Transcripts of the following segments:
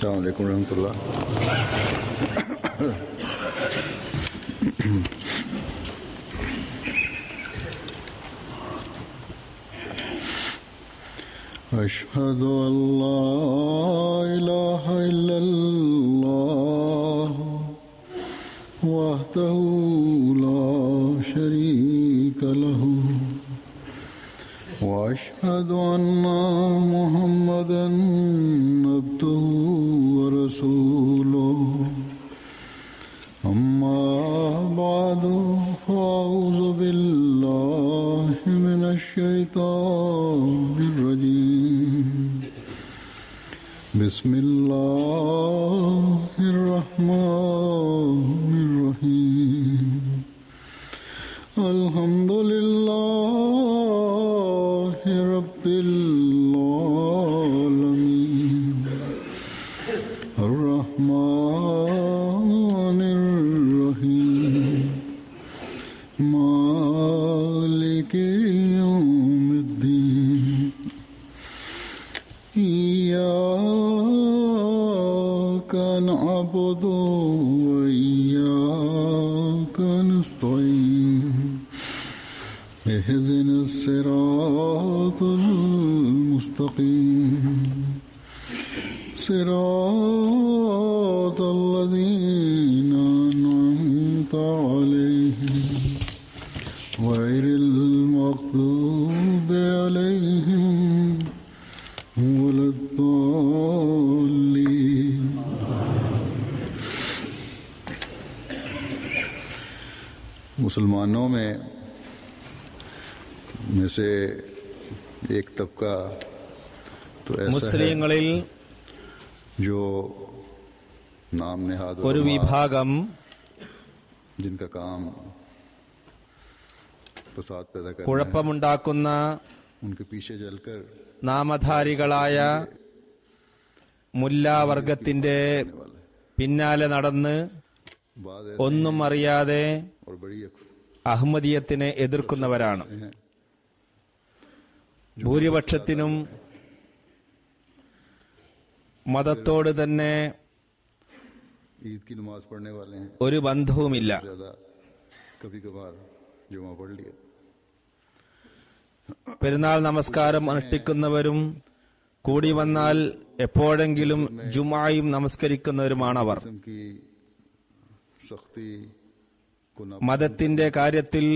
अस्सलाम वालेकुम रहमतुल्लाह। अशहदु अल्ला इलाहा इल्लल्लाह वहदहु ला शरीका लहु वअशहदु अन्ना मुहम्मदन अब्दुहु व रसूलुहु अम्मा बअदु फअऊज़ु बिल्लाहि मिनश शैतानिर रजीम बिस्मिल्लाहिर रहमानिर रहीम अल्हम्दुलिल्लाहि रब्बिल आलमीन अर्रहमानिर रहीम मालिकि यौमिद्दीन इय्याका नअबुदु व इय्याका नस्तईन इहदिनस सिरातल मुस्तकीम सिरातल लज़ीना अनअमता अलैहिम गैरिल मग़्दूबि अलैहिम वलद्दाल्लीन। मुसलमानों में से एक तबका तो ऐसा മുസ്ലിങ്ങളിൽ है जो नाम नेहाद ഒരു വിഭാഗം जिनका काम फसाद पैदा करना है, കുഴപ്പമുണ്ടാക്കുന്ന उनके पीछे चलकर നാമധാരികളായ മുല്ലാവർഗത്തിന്റെ പിന്നാലെ നടന്ന് बाद ഒന്നും അറിയാതെ और बड़ी അഹ്മദിയത്തിനെ എതിർക്കുന്നവരാണ്. ഭൂരിപക്ഷത്തിനും മതത്തോട് തന്നെ ईद की नमाज पढ़ने वाले हैं, ഒരു ബന്ധവുമില്ല. ज्यादा कभी कभार जुमा पढ़ लिया। പെരുന്നാൾ നമസ്കാരം അനുഷ്ഠിക്കുന്നവരും കൂടി വന്നാൽ എപ്പോഴെങ്കിലും ജുമായും നമസ്കരിക്കുന്നവരുമാണവർ. किस्म की सख्ती को न മതത്തിന്റെ കാര്യത്തിൽ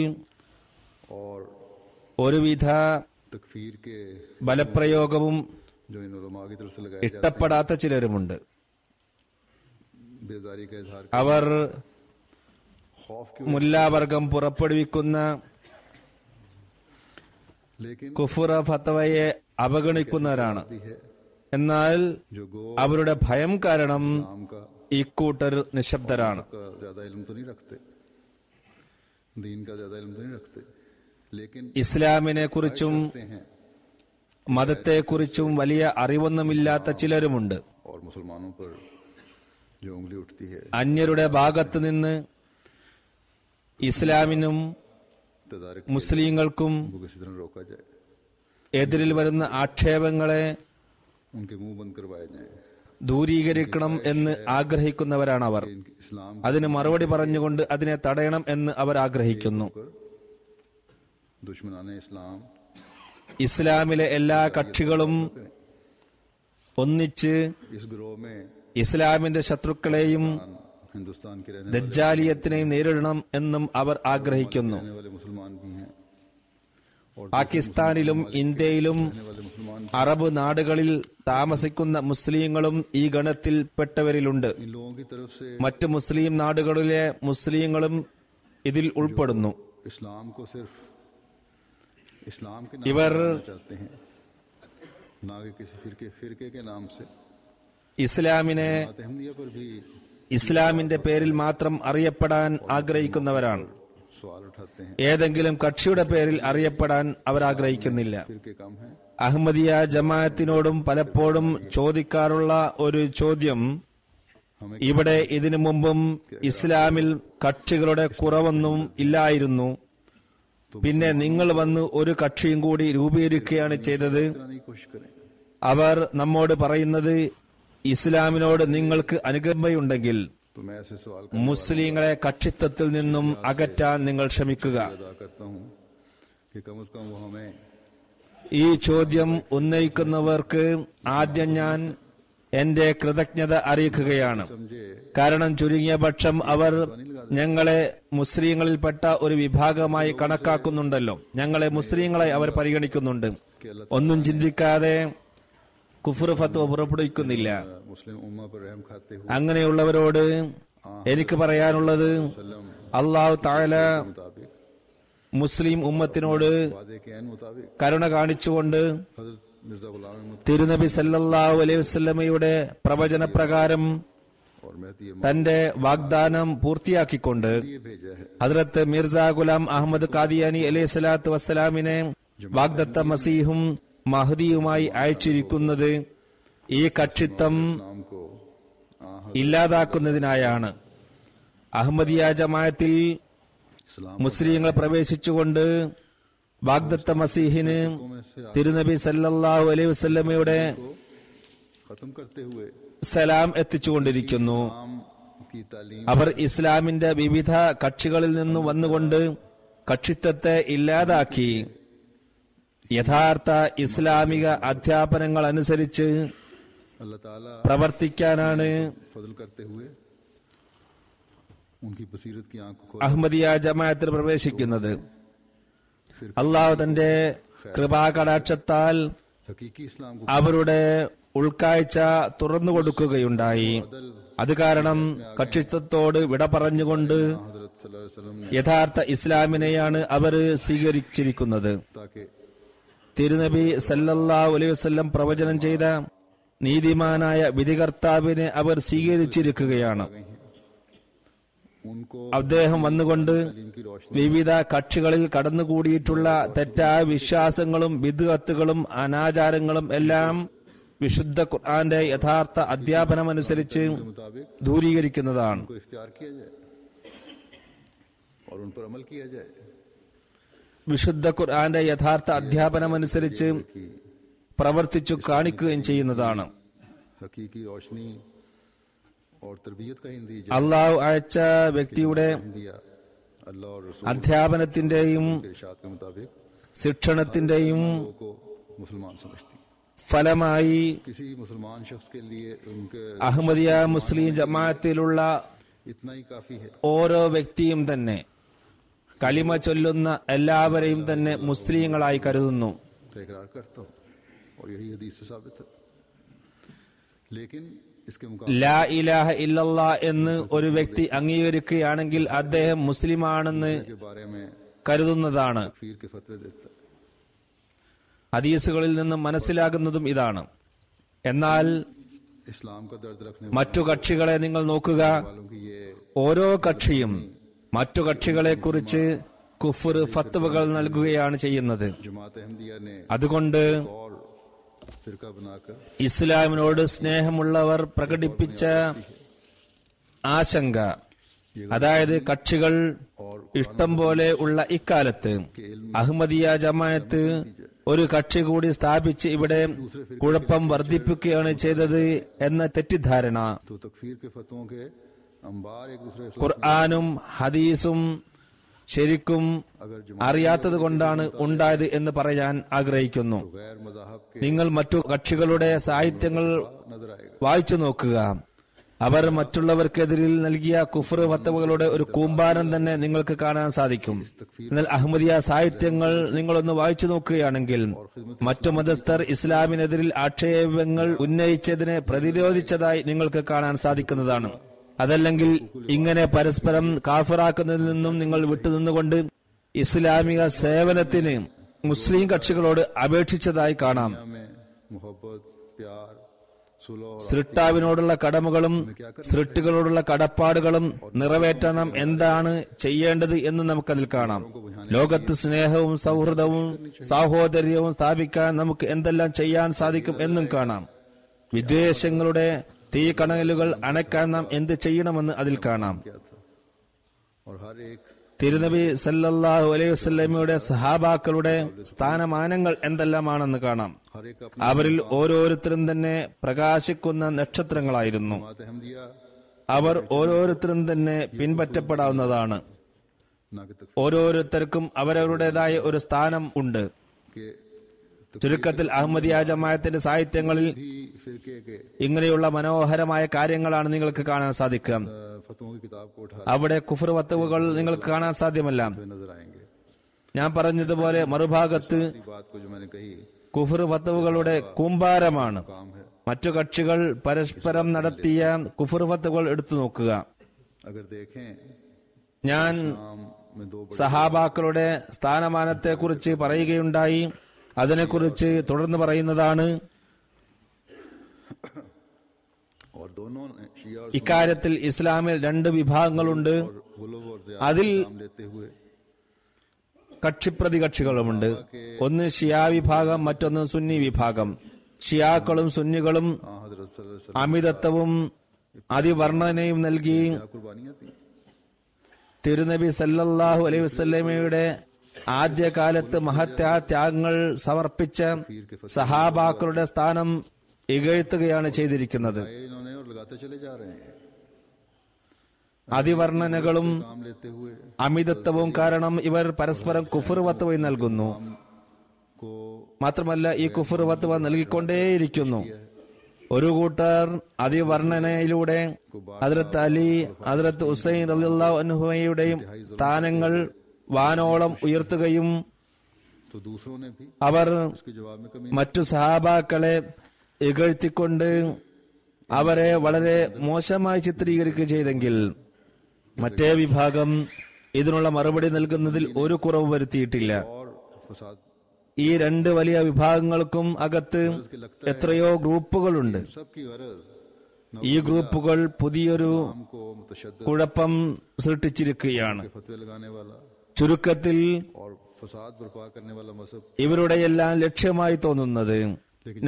और ഒരുവിധ तकफीर के ബലപ്രയോഗവും जो इन उलमा की तरफ से लगाए जाते ഇഷ്ടപ്പെടാത്ത ചിലരുമുണ്ട്. हैं, बेजारी का इजहार അവർ खौफ की മുല്ലാവർഗം പുറപ്പെടുവിക്കുന്ന लेकिन കുഫുറ ഫത്വയെ അവഗണിക്കുന്നവരാണ്. भी है എന്നാൽ जो गो അവരുടെ ഭയം കാരണം नाम का ഇക്കൂട്ടർ നിശബ്ദരാണ്. ज्यादा इल्म तो नहीं रखते, दीन का ज्यादा इल्म तो नहीं रखते, लेकिन ഇസ്ലാമിനെ കുറിച്ചും रखते हैं മതത്തെക്കുറിച്ചും വലിയ അറിവൊന്നുമില്ലാത്ത ചിലരുമുണ്ട്. और मुसलमानों पर जो उंगली उठती है അന്യരുടെ ഭാഗത്ത് നിന്ന് ഇസ്ലാമിനും तदारक മുസ്ലിങ്ങൾക്കും को किसी तरह रोका जाए, എതിരിൽ വരുന്ന ആക്ഷേപങ്ങളെ उनके मुंह बंद करवाए जाए। ദൂരീകരിക്കണം എന്ന് ആഗ്രഹിക്കുന്നവരാണ് അവർ. इनके इस्लाम അതിന് മറുപടി പറഞ്ഞുകൊണ്ട് അതിനെ തടയണം എന്ന് അവർ ആഗ്രഹിക്കുന്നു. कर दुश्मनाने इस्लाम ഇസ്ലാമിലെ എല്ലാ കക്ഷികളും ഒന്നിച്ച് इस गिरोह में ഇസ്ലാമിന്റെ ശത്രുക്കളെയും हिंदुस्तान के ദജ്ജാലിയത്തിനെയും നേരിടണം എന്നും അവർ ആഗ്രഹിക്കുന്നു. रहने वाले मुसलमान भी हैं और പാകിസ്ഥാനിലും ഇന്ത്യയിലും रहने वाले मुसलमान അറബ് നാടുകളിൽ താമസിക്കുന്ന മുസ്ലിങ്ങളും ഈ ഗണത്തിൽപ്പെട്ടവരിലുണ്ട്. इन लोगों की तरफ से മറ്റ് മുസ്ലിം നാടുകളിലെ മുസ്ലിങ്ങളും ഇതിൽ ഉൾപ്പെടുന്നു. इस्लाम को सिर्फ इस्लाम के नाम इवर से जानना चाहते हैं, ना कि किसी फिरके के नाम से। ഇസ്ലാമിനെ अहमदिया पर भी ഇസ്ലാമിന്റെ പേരിൽ മാത്രം അറിയപ്പെടാൻ ആഗ്രഹിക്കുന്നവരാണ്. सवाल उठाते हैं, ഏതെങ്കിലും കക്ഷിയുടെ പേരിൽ അറിയപ്പെടാൻ അവർ ആഗ്രഹിക്കുന്നില്ല. फिरके कम है, അഹമ്മദിയ ജമാഅത്തിനോടും പലപ്പോഴും ചോദിക്കാറുള്ള ഒരു ചോദ്യം, हमें ഇവിടെ ഇതിനു മുമ്പും ഇസ്ലാമിൽ കക്ഷികളുടെ കുറവൊന്നും ഇല്ലായിരുന്നു, പിന്നെ നിങ്ങൾ വന്ന് ഒരു കക്ഷിയും കൂടി രൂപീകരിക്കുകയാണ് ചെയ്തത്. कराने की कोशिश करें। അവർ നമ്മോട് പറയുന്നത് ഇസ്ലാമിനോട് നിങ്ങൾക്ക് അനുകമ്പയുണ്ടെങ്കിൽ तो मैं ऐसे सवाल മുസ്ലിങ്ങളെ കക്ഷിത്വത്തിൽ നിന്നും അകറ്റാൻ നിങ്ങൾ ശ്രമിക്കുക. अदा करता हूँ कि कम से कम वो हमें ഈ ചോദ്യം ഉന്നയിക്കുന്നവർക്ക് ആദ്യം ഞാൻ എന്റെ കൃതജ്ഞത അറിയിക്കുകയാണ്. समझे കാരണം ചുരുങ്ങിയ പക്ഷം അവർ ഞങ്ങളെ മുസ്ലിങ്ങളിൽപ്പെട്ട ഒരു വിഭാഗമായി കണക്കാക്കുന്നുണ്ടല്ലോ. ഞങ്ങളെ മുസ്ലിങ്ങളെ അവർ പരിഗണിക്കുന്നുണ്ട്. ഒന്നും ചിന്തിക്കാതെ കുഫ്ർ ഫത്വ പുറപ്പെടുവിക്കുന്നില്ല. मुस्लिम उम्मा पर रहम खाते हुए അങ്ങനെയുള്ളവരോട് എനിക്ക് പറയാനുള്ളത്, അല്ലാഹു തആല मुताबिक മുസ്ലിം ഉമ്മത്തിനോട് वादे के ऐन मुताबिक കരുണ കാണിച്ചുകൊണ്ട് हजरत मिर्जा गुलाम अहमद തിരുനബി സല്ലല്ലാഹു അലൈഹി വസല്ലമയുടെ പ്രവചനപ്രകാരം और मेहदी തന്റെ വാഗ്ദാനം പൂർത്തിയാക്കിക്കൊണ്ട് ये भेजा है ഹദ്രത്ത് മിർസ ഗുലാം അഹമ്മദ് ഖാദിയാനി അലൈഹി സ്വലാത്തു വസ്സലാമിനെ വാഗ്ദത്ത മസീഹും മഹദിയുമായി അയച്ചിരിക്കുന്നത് ഈ കക്ഷിത്വം नाम को ഇല്ലാതാക്കുന്നതിനായാണ്. അഹമ്മദിയ ജമാഅത്തിൽ इस्लाम മുസ്ലിങ്ങൾ പ്രവേശിച്ചുകൊണ്ട് വാഗ്ദത്ത മസീഹിന് में से തിരുനബി സല്ലല്ലാഹു അലൈഹി വസല്ലമയുടെ को खत्म करते हुए സലാം എത്തിച്ചുകൊണ്ടിരിക്കുന്നു. इस्लाम की तालीम അവർ ഇസ്ലാമിന്റെ വിവിധ കക്ഷികളിൽ നിന്നും വന്നുകൊണ്ട് കക്ഷിത്വത്തെ ഇല്ലാതാക്കി യഥാർത്ഥ ഇസ്ലാമിക അധ്യാപനങ്ങൾ അനുസരിച്ച് अल्लाह ताला പ്രവർത്തിക്കാനാണ് फजल करते हुए उनकी बसीरत की आंख को അഹമ്മദിയ ജമാഅത്തിൽ പ്രവേശിക്കുന്നത്. അള്ളാഹു തന്റെ കൃപാകടാക്ഷത്താൽ हकीकी इस्लाम को അവരുടെ ഉൾക്കാഴ്ച തുറന്നു കൊടുക്കുകയുണ്ടായി. അത് കാരണം കക്ഷിത്വത്തോട് വിട പറഞ്ഞുകൊണ്ട് हजरत सल्लल्लाहु अलैहि वसल्लम ने യഥാർത്ഥ ഇസ്ലാമിനെയാണ് അവർ സ്വീകരിച്ചിരിക്കുന്നത്. ताकि തിരുനബി സല്ലല്ലാഹു അലൈഹി വസല്ലം പ്രവചനം ചെയ്ത നീതിമാനായ വിധികർത്താവിനെ അവർ സ്വീകരിച്ചിരിക്കുകയാണ്. उनको അദ്ദേഹം വന്നുകൊണ്ട് तालीम की रोशनी വിവിധ കക്ഷികളിൽ കടന്നുകൂടിയിട്ടുള്ള തെറ്റായ വിശ്വാസങ്ങളും വിദ്അത്തുകളും അനാചാരങ്ങളും എല്ലാം വിശുദ്ധ ഖുർആന്റെ യഥാർത്ഥ അധ്യാപനമനുസരിച്ച് के मुताबिक ദൂരീകരിക്കുന്നതാണ്. उनको इख्तियार किया जाए और उन पर अमल किया जाए വിശുദ്ധ ഖുർആന്റെ യഥാർത്ഥ അധ്യാപനമനുസരിച്ച് कि പ്രവർത്തിച്ചു കാണിക്കുകയും ചെയ്യുന്നതാണ്. हकीकी रोशनी और तरबियत का हिंदी അള്ളാഹു അയച്ച വ്യക്തിയുടെ दिया अल्लाह और रसूल അധ്യാപനത്തിന്റെയും के इरशाद के मुताबिक ശിക്ഷണത്തിന്റെയും लोगों को मुसलमान समझती ഫലമായി किसी मुसलमान शख्स के लिए उनके അഹമ്മദിയ മുസ്ലിം ജമാഅത്തിലുള്ള इतना ही काफी है ഓരോ വ്യക്തിയും തന്നെ കലിമ ചൊല്ലുന്ന എല്ലാവരെയും തന്നെ മുസ്ലിങ്ങളായി കരുതുന്നു. तो इकरार करता हूँ और यही हदीस से साबित है लेकिन इसके मुकाबले ലാ ഇലാഹ ഇല്ലല്ലാ എന്ന് ഒരു വ്യക്തി അംഗീകരിക്കുകയാണെങ്കിൽ അദ്ദേഹം മുസ്ലിമാണെന്ന് के बारे में കരുതുന്നതാണ്. तकफीर के फतवे देता है ഹദീസുകളിൽ നിന്നും മനസ്സിലാകുന്നതും ഇതാണ്. എന്നാൽ इस्लाम का दर्द रखने മറ്റു കക്ഷികളെ നിങ്ങൾ നോക്കുക. वालों की ये ഓരോ കക്ഷിയും മറ്റു കക്ഷികളെ കുറിച്ച് കുഫ്ർ ഫത്വകൾ നൽകുകയാണ് ചെയ്യുന്നത്. जमात अहमदिया ने അതുകൊണ്ട് और फिरका बनाकर ഇസ്ലാമിനോട് സ്നേഹമുള്ളവർ പ്രകടിപ്പിച്ച ആശങ്ക, അതായത് കക്ഷികൾ ഇഷ്ടം പോലെ ഉള്ള ഇക്കാലത്ത് അഹമ്മദിയ ജമാഅത്ത് ഒരു കക്ഷി കൂടി സ്ഥാപിച്ച് ഇവിടെ കുഴപ്പം വർദ്ധിപ്പിക്കുകയാണ് ചെയ്തത് എന്ന തെറ്റിദ്ധാരണ तो तकफीर के फतवों के अंबार एक दूसरे के खिलाफ ഖുർആനും ഹദീസും ശരിക്കും अगर അറിയാത്തത് കൊണ്ടാണ് ഉണ്ടായത് എന്ന് പറയാൻ ആഗ്രഹിക്കുന്നു. गैर मजाहब के നിങ്ങൾ മറ്റു കക്ഷികളുടെ സാഹിത്യങ്ങൾ नजर आएगा വായിച്ചു നോക്കുക. അവർ മറ്റുള്ളവർക്കെതിരിൽ നൽകിയ കുഫ്ർ ഫത്വകളുടെ ഒരു കൂമ്പാരം തന്നെ നിങ്ങൾക്ക് കാണാൻ സാധിക്കും. എന്നാൽ അഹമ്മദിയ സാഹിത്യങ്ങൾ നിങ്ങളൊന്ന് വായിച്ചു നോക്കുകയാണെങ്കിൽ മറ്റു മതസ്ഥർ ഇസ്ലാമിനെതിരിൽ ആക്ഷേപങ്ങൾ ഉന്നയിച്ചതിനെ പ്രതിരോധിച്ചതായി നിങ്ങൾക്ക് കാണാൻ സാധിക്കുന്നതാണ്. അതല്ലെങ്കിൽ ഇങ്ങനെ പരസ്പരം കാഫിറാക്കുന്നതിൽ നിന്നും നിങ്ങൾ വിട്ടുനിന്നുകൊണ്ട് ഇസ്ലാമിക സേവനത്തിന് മുസ്ലിം കക്ഷികളോട് അപേക്ഷിച്ചതായി കാണാം. में मोहब्बत प्यार सुलह और സൃഷ്ടാവിനോടുള്ള കടമകളും സൃഷ്ടികളോടുള്ള കടപ്പാടുകളും നിറവേറ്റണം എന്താണ് ചെയ്യേണ്ടത് എന്ന് നമുക്കതിൽ കാണാം. ലോകത്ത് സ്നേഹവും സൗഹൃദവും സാഹോദര്യവും സ്ഥാപിക്കാൻ നമുക്ക് എന്തെല്ലാം ചെയ്യാൻ സാധിക്കും എന്നും കാണാം. വിദ്വേഷങ്ങളുടെ തീക്കണലുകൾ അണയ്ക്കാൻ നാം എന്ത് ചെയ്യണമെന്ന് അതിൽ കാണാം. क्या था और हर एक തിരുനബി സല്ലല്ലാഹു അലൈഹി വസല്ലമയുടെ സഹാബാക്കളുടെ സ്ഥാനമാനങ്ങൾ എന്തെല്ലാമാണെന്ന് കാണാം. हर एक अपनी അവരിൽ ഓരോരുത്തരും തന്നെ പ്രകാശിക്കുന്ന നക്ഷത്രങ്ങളായിരുന്നു. जमात अहमदिया അവർ ഓരോരുത്തരും തന്നെ പിൻപറ്റപ്പെടാവുന്നതാണ്. ना कि तकफीर ഓരോരുത്തർക്കും അവരവരുടേതായ ഒരു സ്ഥാനം ഉണ്ട്. के ചുരുക്കത്തിൽ അഹമ്മദിയ ജമാഅത്തിന്റെ സാഹിത്യങ്ങളിൽ भी फिरके के ഇങ്ങനെയുള്ള മനോഹരമായ കാര്യങ്ങളാണ് നിങ്ങൾക്ക് കാണാൻ സാധിക്കുക. फतवों की किताब को उठा അവിടെ കുഫർ വത്തവുകൾ നിങ്ങൾക്ക് കാണാൻ സാധ്യമല്ല. हुए नजर आएंगे. ഞാൻ പറഞ്ഞതുപോലെ മറുഭാഗത്ത് ये बात को जो मैंने कही കുഫർ വത്തവുകളുടെ കൂമ്പാരമാണ്. काम है. മറ്റു കക്ഷികൾ പരസ്പരം നടത്തിയ കുഫർ വത്തവുകൾ എടുത്തു നോക്കുക. अगर देखें ഞാൻ नाम में दो बड़े സഹാബാക്കളുടെ സ്ഥാനമാനത്തെക്കുറിച്ച് പറയുകയുണ്ടായി. അതിനെക്കുറിച്ച് തുടർന്ന് പറയുന്നതാണ്, और दोनों ने शिया और ഇക്കാര്യത്തിൽ ഇസ്ലാമിൽ രണ്ട് വിഭാഗങ്ങളുണ്ട്. गुलव और അതിൽ ज़ियाद नाम लेते हुए കക്ഷിപ്രതികക്ഷികളുമുണ്ട്. ഒന്ന് ഷിയാ വിഭാഗം, മറ്റൊന്ന് സുന്നി വിഭാഗം. ഷിയാക്കളും സുന്നികളും हजरत सल्लल्लाहु अलैहि അമിതത്വവും അതിവർണ്ണനയും നൽകി वसल्लम क्या कुर्बानियां थी. തിരുനബി സല്ലല്ലാഹു അലൈഹി വസല്ലമയുടെ ആദ്യകാലത്ത് മഹത്യാത്യാഗങ്ങൾ സമർപ്പിച്ച സഹാബാക്കളുടെ സ്ഥാനം ഇകഴ്ത്തുകയാണ് ചെയ്തിരിക്കുന്നത്. ये इन्होंने और लगाते चले जा रहे हैं. അതിവർണ്ണനകളും काम लेते हुए അമിതത്വവും കാരണം ഇവർ പരസ്പരം കുഫർ വത്വ നൽകുന്നു. को മാത്രമല്ല ഈ കുഫർ വത്വ നൽകിക്കൊണ്ടേയിരിക്കുന്നു. ഒരു കൂട്ടർ അതിവർണ്ണനയിലൂടെ ഹദ്രത്ത് അലി, ഹദ്രത്ത് ഹുസൈൻ റളിയല്ലാഹു അൻഹുയുടെയും സ്ഥാനങ്ങൾ വാനോളം ഉയർത്തുകയും तो दूसरों ने भी അവർ उसके जवाब में कमी മറ്റു സഹാബാക്കളെ ഇകഴ്ത്തിക്കൊണ്ട് അവരെ വളരെ മോശമായി ചിത്രീകരിക്കുകയും ചെയ്തെങ്കിൽ മറ്റേ വിഭാഗം ഇതിനുള്ള മറുപടി നൽകുന്നതിൽ ഒരു കുറവ് വരുത്തിയിട്ടില്ല. और फसाद ഈ രണ്ട് വലിയ വിഭാഗങ്ങൾക്കും അകത്ത് എത്രയോ ഗ്രൂപ്പുകളുണ്ട്. सबकी गरज ഈ ഗ്രൂപ്പുകൾ പുതിയൊരു हमको मुतशद्दिद കുഴപ്പം സൃഷ്ടിച്ചിരിക്കുകയാണ്. के फतवे लगाने वाला ചുരുക്കത്തിൽ और फसाद बर्पा करने वाला मजहब ഇവരുടെയെല്ലാം ലക്ഷ്യമായി തോന്നുന്നത്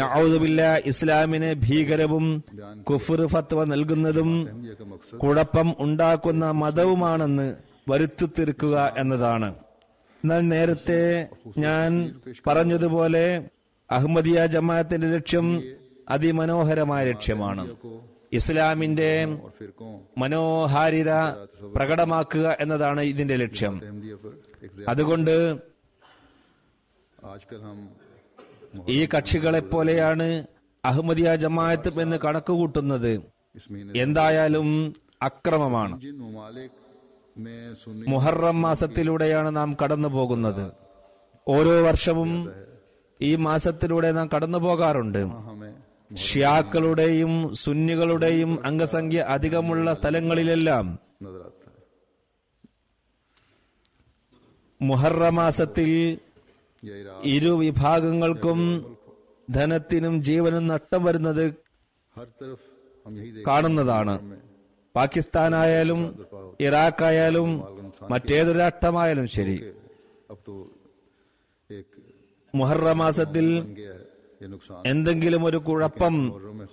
നഊദുബില്ലാ ഇസ്ലാമിനെ ഭീകരവും കുഫ്ർ ഫത്വ നൽകുന്നതും अहमदिया का मकसद കുഴപ്പം ഉണ്ടാക്കുന്ന മതവുമാണെന്ന് വരുത്തി തീർക്കുക എന്നതാണ്. എന്നാൽ നേരത്തെ ഞാൻ പറഞ്ഞതുപോലെ അഹമ്മദിയ ജമാഅത്തിന്റെ ലക്ഷ്യം അതിമനോഹരമായ ലക്ഷ്യമാണ്. को ഇസ്ലാമിന്റെ और फिरकों മനോഹാരിത പ്രകടമാക്കുക എന്നതാണ് ഇതിന്റെ ലക്ഷ്യം. अहमदिया पर एक അതുകൊണ്ട് आजकल हम ഈ കക്ഷികളെപ്പോലെയാണ് അഹമ്മദിയ ജമാഅത്ത് എന്ന് കണക്കുകൂട്ടുന്നത്. इस महीने എന്തായാലും അക്രമമാണ്. जिन ममालिक में सुन्नी മുഹറം മാസത്തിലൂടെയാണ് നാം കടന്നു പോകുന്നത്. ഓരോ വർഷവും ഈ മാസത്തിലൂടെ നാം കടന്നു പോകാറുണ്ട്. हमें ഷിയാക്കളുടെയും സുന്നികളുടെയും അംഗസംഖ്യ അധികമുള്ള സ്ഥലങ്ങളിലെല്ലാം नजर आता है. മുഹറം മാസത്തിൽ ये इराक ഇരു വിഭാഗങ്ങൾക്കും ധനത്തിനും ജീവനും നഷ്ടം വരുന്നത് हर तरफ हम यही देख കാണുന്നതാണ്. പാകിസ്ഥാനായാലും ഇറാഖായാലും മറ്റേതൊരു രാഷ്ട്രമായാലും ശരി, अब तो एक മുഹറം മാസത്തിൽ बन गया है ये नुकसान. എന്തെങ്കിലും ഒരു കുഴപ്പം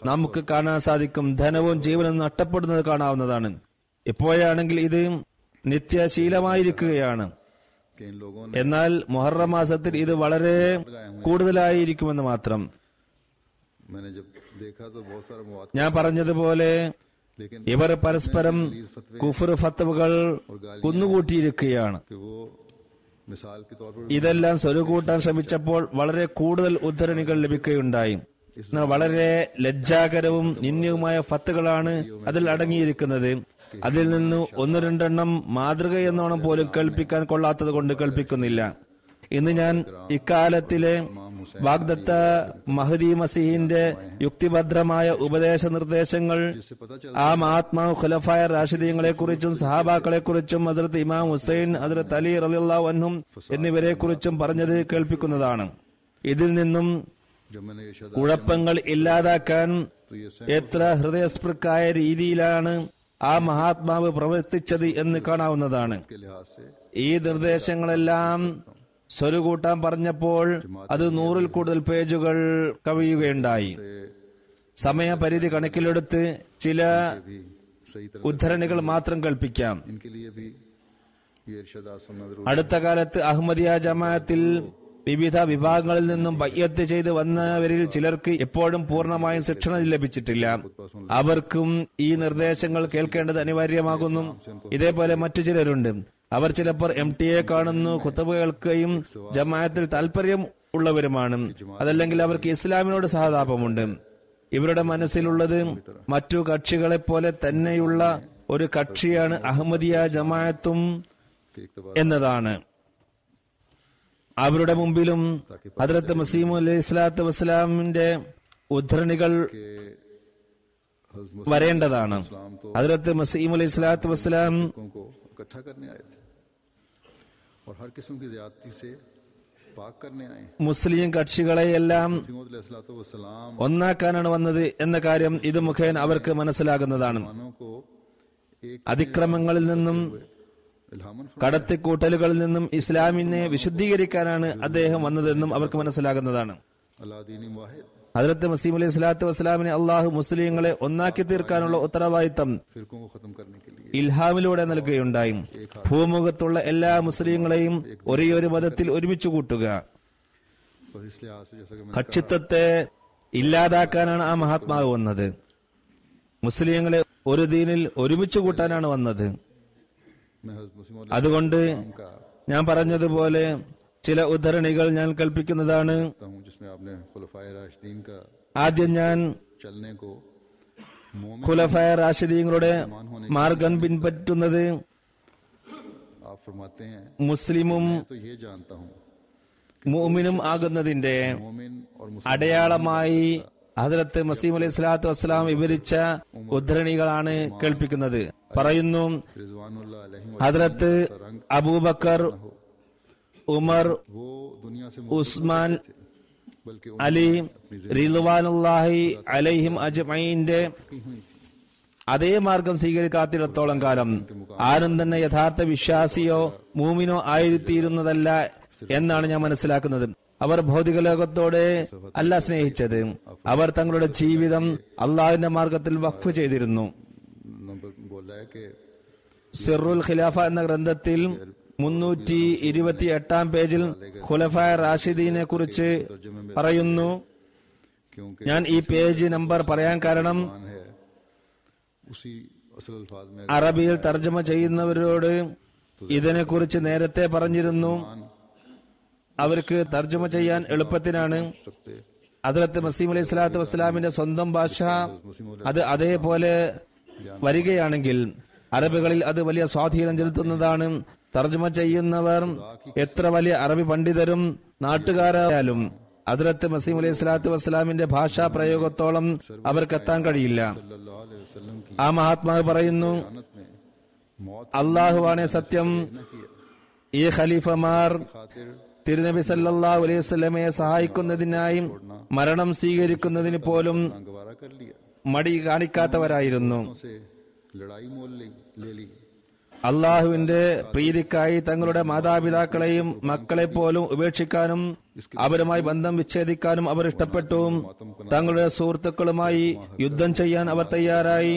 നമുക്ക് കാണാൻ സാധിക്കും. ധനവും ജീവനും നഷ്ടപ്പെടുന്നത് കാണാവുന്നതാണ്. ഇപ്പോഴാണെങ്കിൽ ഇത് നിത്യശീലമായിരിക്കുകയാണ്. कि इन लोगों ने എന്നാൽ മുഹറം മാസത്തിൽ ഇത് വളരെ കൂടുതലായിരിക്കുമെന്ന് മാത്രം. मैंने जब देखा तो बहुत सारा मवाद, ഞാൻ പറഞ്ഞതുപോലെ लेकिन ഇവർ പരസ്പരം കുഫർ ഫത്വകൾ കുന്നുകൂട്ടിയിരിക്കുകയാണ്. कि वो मिसाल के तौर पर ഇതെല്ലാം സ്വരുകൂട്ടാൻ ശ്രമിച്ചപ്പോൾ വളരെ കൂടുതൽ ഉദ്ധരണികൾ ലഭിക്കുകയുണ്ടായി. എന്നാൽ വളരെ ലജ്ജാകരവും നിന്ദ്യവുമായ ഫത്തുകളാണ് അതിൽ അടങ്ങിയിരിക്കുന്നത്. അതിൽ നിന്ന് ഒന്ന് രണ്ടെണ്ണം മാതൃകയെന്നോണം പോലും കേൾപ്പിക്കാൻ കൊള്ളാത്തത് കൊണ്ട് കേൾപ്പിക്കുന്നില്ല. ഇന്ന് ഞാൻ ഇക്കാലത്തിലെ വാഗ്ദത്ത മഹദി മസീഹിന്റെ യുക്തിഭദ്രമായ ഉപദേശ നിർദ്ദേശങ്ങൾ जिससे पता चल ആ മഹാത്മാവ് ഖുലഫായ റാഷിദീങ്ങളെ കുറിച്ചും സഹാബാക്കളെ കുറിച്ചും ഹദ്രത്ത് ഇമാം ഹുസൈൻ, ഹദ്രത്ത് അലി റളിയല്ലാഹു അൻഹും എന്നിവരെ കുറിച്ചും പറഞ്ഞത് കേൾപ്പിക്കുന്നതാണ്. ഇതിൽ നിന്നും जब मैंने ये शब्द കുഴപ്പങ്ങൾ ഇല്ലാതാക്കാൻ तो ये എത്ര ഹൃദയസ്പൃക്കായ രീതിയിലാണ് ആ മഹാത്മാവ് പ്രവർത്തിച്ചത് എന്ന് കാണാവുന്നതാണ്. के लिहाज से ഈ നിർദ്ദേശങ്ങളെല്ലാം സ്വരുകൂട്ടാൻ പറഞ്ഞപ്പോൾ അത് 100-ൽ കൂടുതൽ പേജുകൾ കവിയുകയുണ്ടായി. സമയപരിധി കണക്കിലെടുത്ത് ചില भी सही तरह ഉദ്ധരണികൾ മാത്രം കൽപ്പിക്കാം. इनके लिए भी ये इरशादात सुनना जरूरी അടുത്ത കാലത്ത് അഹമ്മദിയ ജമാഅത്തിൽ വിവിധ വിഭാഗങ്ങളിൽ നിന്നും ബയ്യത്ത് ചെയ്ത് വന്നവരിൽ ചിലർക്ക് എപ്പോഴും പൂർണ്ണമായും ശിക്ഷണ ലഭിച്ചിട്ടില്ല. അവർക്കും ഈ നിർദ്ദേശങ്ങൾ കേൾക്കേണ്ടത് അനിവാര്യമാകുന്നു. ഇതേപോലെ മറ്റു ചിലരുണ്ട്. അവർ ചിലപ്പോൾ MTA കാണുന്നു, ഖുത്ബ കേൾക്കുകയും ജമാഅത്തിൽ താല്പര്യം ഉള്ളവരുമാണ്. അതല്ലെങ്കിൽ അവർക്ക് ഇസ്ലാമിനോട് സഹതാപമുണ്ട്. ഇവരുടെ മനസ്സിലുള്ളത് മറ്റു കക്ഷികളെ പോലെ തന്നെയുള്ള ഒരു കക്ഷിയാണ് അഹമ്മദിയ ജമാഅത്തും कि इक़्तिबार എന്നതാണ്. അവരുടെ മുമ്പിലും ഹദ്റത്ത് മസീഹ് അലൈഹി സ്വലാത്തു വസ്സലാമിന്റെ ഉദ്ധരണികൾ के हज़रत വരേണ്ടതാണ്. इस्लाम तो ഹദ്റത്ത് മസീഹ് അലൈഹി സ്വലാത്തു വസ്സലാം लोगों को इकट्ठा करने आए थे और हर किस्म की ज्यादती से पाक करने आए. മുസ്ലിം കക്ഷികളെയെല്ലാം सलाम ഒന്നാക്കാനാണ് വന്നത് എന്ന കാര്യം ഇത് മുഖേന അവർക്ക് മനസ്സിലാകുന്നതാണ്. मानों को एक അതിക്രമങ്ങളിൽ നിന്നും इल्हामन കടത്തിക്കൂട്ടലുകളിൽ നിന്നും ഇസ്ലാമിനെ വിശുദ്ധീകരിക്കാനാണ് അദ്ദേഹം വന്നതെന്നും അവർക്ക് മനസ്സിലാകുന്നതാണ്. अल्लाह दीनी वाहिद ഹദ്റത്ത് മസീഹ് അലൈഹി സ്വലാത്തു വസ്സലാമിനെ അള്ളാഹു മുസ്ലിങ്ങളെ ഒന്നാക്കി തീർക്കാനുള്ള ഉത്തരവാദിത്തം फिरकों को खत्म करने के लिए ഇൽഹാമിലൂടെ നൽകുകയുണ്ടായി. ഭൂമുഖത്തുള്ള എല്ലാ മുസ്ലിങ്ങളെയും ഒരേയൊരു മതത്തിൽ ഒരുമിച്ച് കൂട്ടുക, बस इसलिए आज से जैसा कि मैंने കക്ഷിത്വത്തെ ഇല്ലാതാക്കാനാണ് ആ മഹാത്മാവ് വന്നത്. മുസ്ലിങ്ങളെ ഒരു ദീനിൽ ഒരുമിച്ച് കൂട്ടാനാണ് വന്നത്. मैं हज़रत मसीह मौला അതുകൊണ്ട് का ഞാൻ പറഞ്ഞതുപോലെ ചില ഉദ്ധരണികൾ ഞാൻ കൽപ്പിക്കുന്നതാണ്. हूँ जिसमें आपने खुलफाए राशिदीन का ആദ്യം ഞാൻ चलने को मोमिन ഖുലഫായ റാഷിദീങ്ങളുടെ മാർഗം പിൻപറ്റുന്നത് आप फरमाते हैं. മുസ്ലിമും मैं तो ये जानता हूँ മുഅ്മിനും ആകുന്നതിന്റെ मोमिन और അടയാളമായി ഹദ്റത്ത് മസീഹ് അലൈഹി സ്വലാത്തു വസ്സലാം വിവരിച്ച ഉദ്ധരണികളാണ് കേൾപ്പിക്കുന്നത്. പറയുന്നു, रिजवानुल्लाह अलैहि ഹദ്റത്ത് അബൂബക്കർ, ഉമർ, वो दुनिया से ഉസ്മാൻ, बल्कि അലി റിദ്വാനുല്ലാഹി അലൈഹിം അജ്മഈന്റെ उनकी हुई थी. അതേ മാർഗം സ്വീകരിക്കാത്തിടത്തോളം കാലം ആരും തന്നെ യഥാർത്ഥ വിശ്വാസിയോ മൂമിനോ ആയിത്തീരുന്നതല്ല എന്നാണ് ഞാൻ മനസ്സിലാക്കുന്നത്. അവർ ഭൗതിക ലോകത്തോടെ അല്ല സ്നേഹിച്ചത്, അവർ തങ്ങളുടെ ജീവിതം അള്ളാഹുവിന്റെ മാർഗത്തിൽ വഖഫ് ചെയ്തിരുന്നു. नंबर बोला है कि സിറുൽ ഖിലാഫ എന്ന ഗ്രന്ഥത്തിൽ 328 പേജിൽ ഖുലഫായ റാഷിദീനെ കുറിച്ച് പറയുന്നു. क्योंकि ഞാൻ ഈ പേജ് നമ്പർ പറയാൻ കാരണം मान है उसी असल अल्फाज में അറബിയിൽ തർജ്ജമ ചെയ്യുന്നവരോട് ഇതിനെക്കുറിച്ച് നേരത്തെ പറഞ്ഞിരുന്നു. അവർക്ക് തർജ്ജമ ചെയ്യാൻ എളുപ്പത്തിനാണ്. सकते ഹദ്റത്ത് മസീഹ് അലൈഹി സ്വലാത്തു വസ്സലാമിന്റെ സ്വന്തം ഭാഷ അത് അതേപോലെ വരികയാണെങ്കിൽ അറബികളിൽ അത് വലിയ സ്വാധീനം ചെലുത്തുന്നതാണ്. തർജ്ജമ ചെയ്യുന്നവർ എത്ര വലിയ അറബി പണ്ഡിതരും നാട്ടുകാരായാലും ഹദ്റത്ത് മസീഹ് അലൈഹി സ്വലാത്തു വസ്സലാമിന്റെ ഭാഷാ പ്രയോഗത്തോളം അവർക്കെത്താൻ കഴിയില്ല. सल्लल्लाहु अलैहि वसल्लम की ആ മഹാത്മാവ് പറയുന്നു, जानत में मौत അള്ളാഹുവാണ് സത്യം, न किया ഈ ഖലീഫമാർ खातिर തിരുനബി സല്ലല്ലാഹു അലൈഹി വസല്ലമയെ സഹായിക്കുന്നതിനായി മരണം സ്വീകരിക്കുന്നതിന് പോലും गवारा कर लिया, മടി കാണിക്കാത്തവരായിരുന്നു. से लड़ाई मोल ले ली. അള്ളാഹുവിന്റെ പ്രീതിക്കായി തങ്ങളുടെ മാതാപിതാക്കളെയും മക്കളെ പോലും ഉപേക്ഷിക്കാനും അവരുമായി ബന്ധം വിച്ഛേദിക്കാനും അവർ ഇഷ്ടപ്പെട്ടു. തങ്ങളുടെ സുഹൃത്തുക്കളുമായി യുദ്ധം ചെയ്യാൻ അവർ തയ്യാറായി.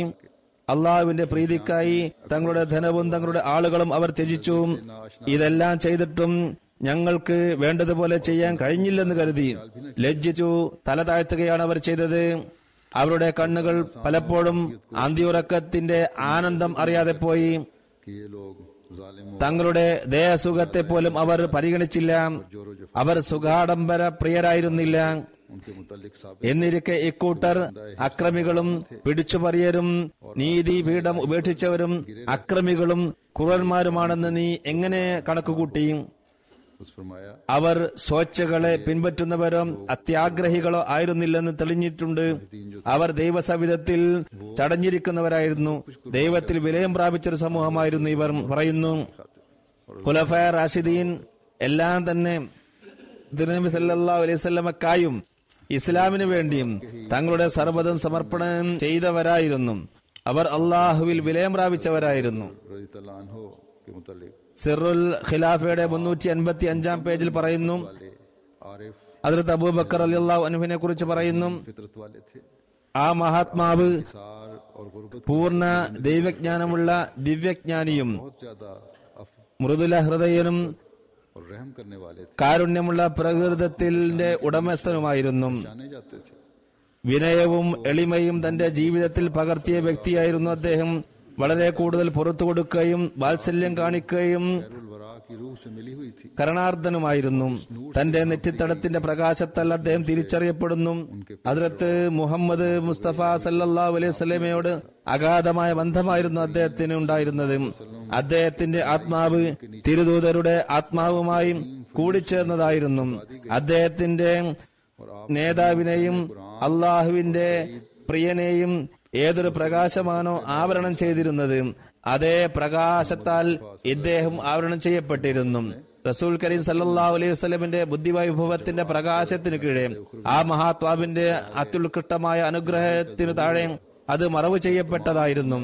അള്ളാഹുവിന്റെ പ്രീതിക്കായി തങ്ങളുടെ ധനവും തങ്ങളുടെ ആളുകളും അവർ ത്യജിച്ചു. ഇതെല്ലാം ചെയ്തിട്ടും ഞങ്ങൾക്ക് വേണ്ടതുപോലെ ചെയ്യാൻ കഴിഞ്ഞില്ലെന്ന് കരുതി ലജ്ജിച്ചു തല താഴ്ത്തുകയാണ് അവർ ചെയ്തത്. അവരുടെ കണ്ണുകൾ പലപ്പോഴും അന്തിയുറക്കത്തിന്റെ ആനന്ദം അറിയാതെ പോയി. कि ये लोग जालिम തങ്ങളുടെ ദേഹസുഖത്തെ പോലും അവർ പരിഗണിച്ചില്ല. അവർ സുഖാഡംബര പ്രിയരായിരുന്നില്ല. उनके मुतालिक साबित എന്നിരിക്കെ ഇക്കൂട്ടർ അക്രമികളും പിടിച്ചുപറിയരും നീതിപീഠം ഉപേക്ഷിച്ചവരും അക്രമികളും ക്രൂരന്മാരുമാണെന്ന് നീ എങ്ങനെ കണക്കുകൂട്ടി? उस फरमाया അവർ സ്വേച്ഛകളെ പിൻപറ്റുന്നവരോ അത്യാഗ്രഹികളോ ആയിരുന്നില്ലെന്ന് തെളിഞ്ഞിട്ടുണ്ട്. അവർ ദൈവസവിധത്തിൽ ചടഞ്ഞിരിക്കുന്നവരായിരുന്നു. ദൈവത്തിൽ വിലയം പ്രാപിച്ചൊരു സമൂഹമായിരുന്നു ഇവർ. പറയുന്നു, ഖുലഫായ റാഷിദീൻ എല്ലാം തന്നെ തിരുനബി സല്ലല്ലാഹു അലൈഹി വസല്ലമക്കായും ഇസ്ലാമിനു വേണ്ടിയും തങ്ങളുടെ സർവ്വതും സമർപ്പണം ചെയ്തവരായിരുന്നു. അവർ അള്ളാഹുവിൽ വിലയം പ്രാപിച്ചവരായിരുന്നു. रज़ी अल्लाह अन्हो के मुतालिक സിറുൽ ഖിലാഫയുടെ 355 പേജിൽ പറയുന്നു, वाले आरिफ ഹദ്റത്ത് അബൂബക്കർ റളിയല്ലാഹു അൻഹുവിനെ കുറിച്ച് പറയുന്നു, फितरत वाले थे. ആ മഹാത്മാവ് सार और गुर्बत പൂർണ്ണ ദൈവജ്ഞാനമുള്ള ദിവ്യജ്ഞാനിയും बहुत ज्यादा മൃദുല ഹൃദയനും और रहम करने वाले थे, കാരുണ്യമുള്ള പ്രകൃതത്തിന്റെ ഉടമസ്ഥനുമായിരുന്നു. जाने जाते थे। വിനയവും എളിമയും തന്റെ ജീവിതത്തിൽ പകർത്തിയ വ്യക്തിയായിരുന്നു അദ്ദേഹം. വളരെ കൂടുതൽ പുറത്തു കൊടുക്കുകയും വാത്സല്യം കാണിക്കുകയും खैरुल वरा की रूह से मिली हुई थी। കരുണാർദ്ദനുമായിരുന്നു. തന്റെ നെറ്റിത്തടത്തിന്റെ പ്രകാശത്താൽ അദ്ദേഹം തിരിച്ചറിയപ്പെടുന്നു. ഹദ്റത്ത് മുഹമ്മദ് മുസ്തഫ സല്ലല്ലാഹു അലൈഹി വസല്ലമയോട് അഗാധമായ ബന്ധമായിരുന്നു അദ്ദേഹത്തിന് ഉണ്ടായിരുന്നത്. അദ്ദേഹത്തിന്റെ ആത്മാവ് തിരുദൂതരുടെ ആത്മാവുമായി കൂടിച്ചേർന്നതായിരുന്നു. അദ്ദേഹത്തിന്റെ നേതാവിനെയും അള്ളാഹുവിന്റെ പ്രിയനെയും ഏതൊരു പ്രകാശമാണോ ആവരണം ചെയ്തിരുന്നത്, അതേ പ്രകാശത്താൽ ഇദ്ദേഹം ആവരണം ചെയ്യപ്പെട്ടിരുന്നു. റസൂൽ കരീം സല്ലല്ലാഹു അലൈഹി വസല്ലമിന്റെ ബുദ്ധിവൈഭവത്തിന്റെ പ്രകാശത്തിന് കീഴെ ആ മഹാത്മാവിന്റെ അത്യുത്കൃഷ്ടമായ അനുഗ്രഹത്തിനു താഴെ അത് മറവ് ചെയ്യപ്പെട്ടതായിരുന്നു.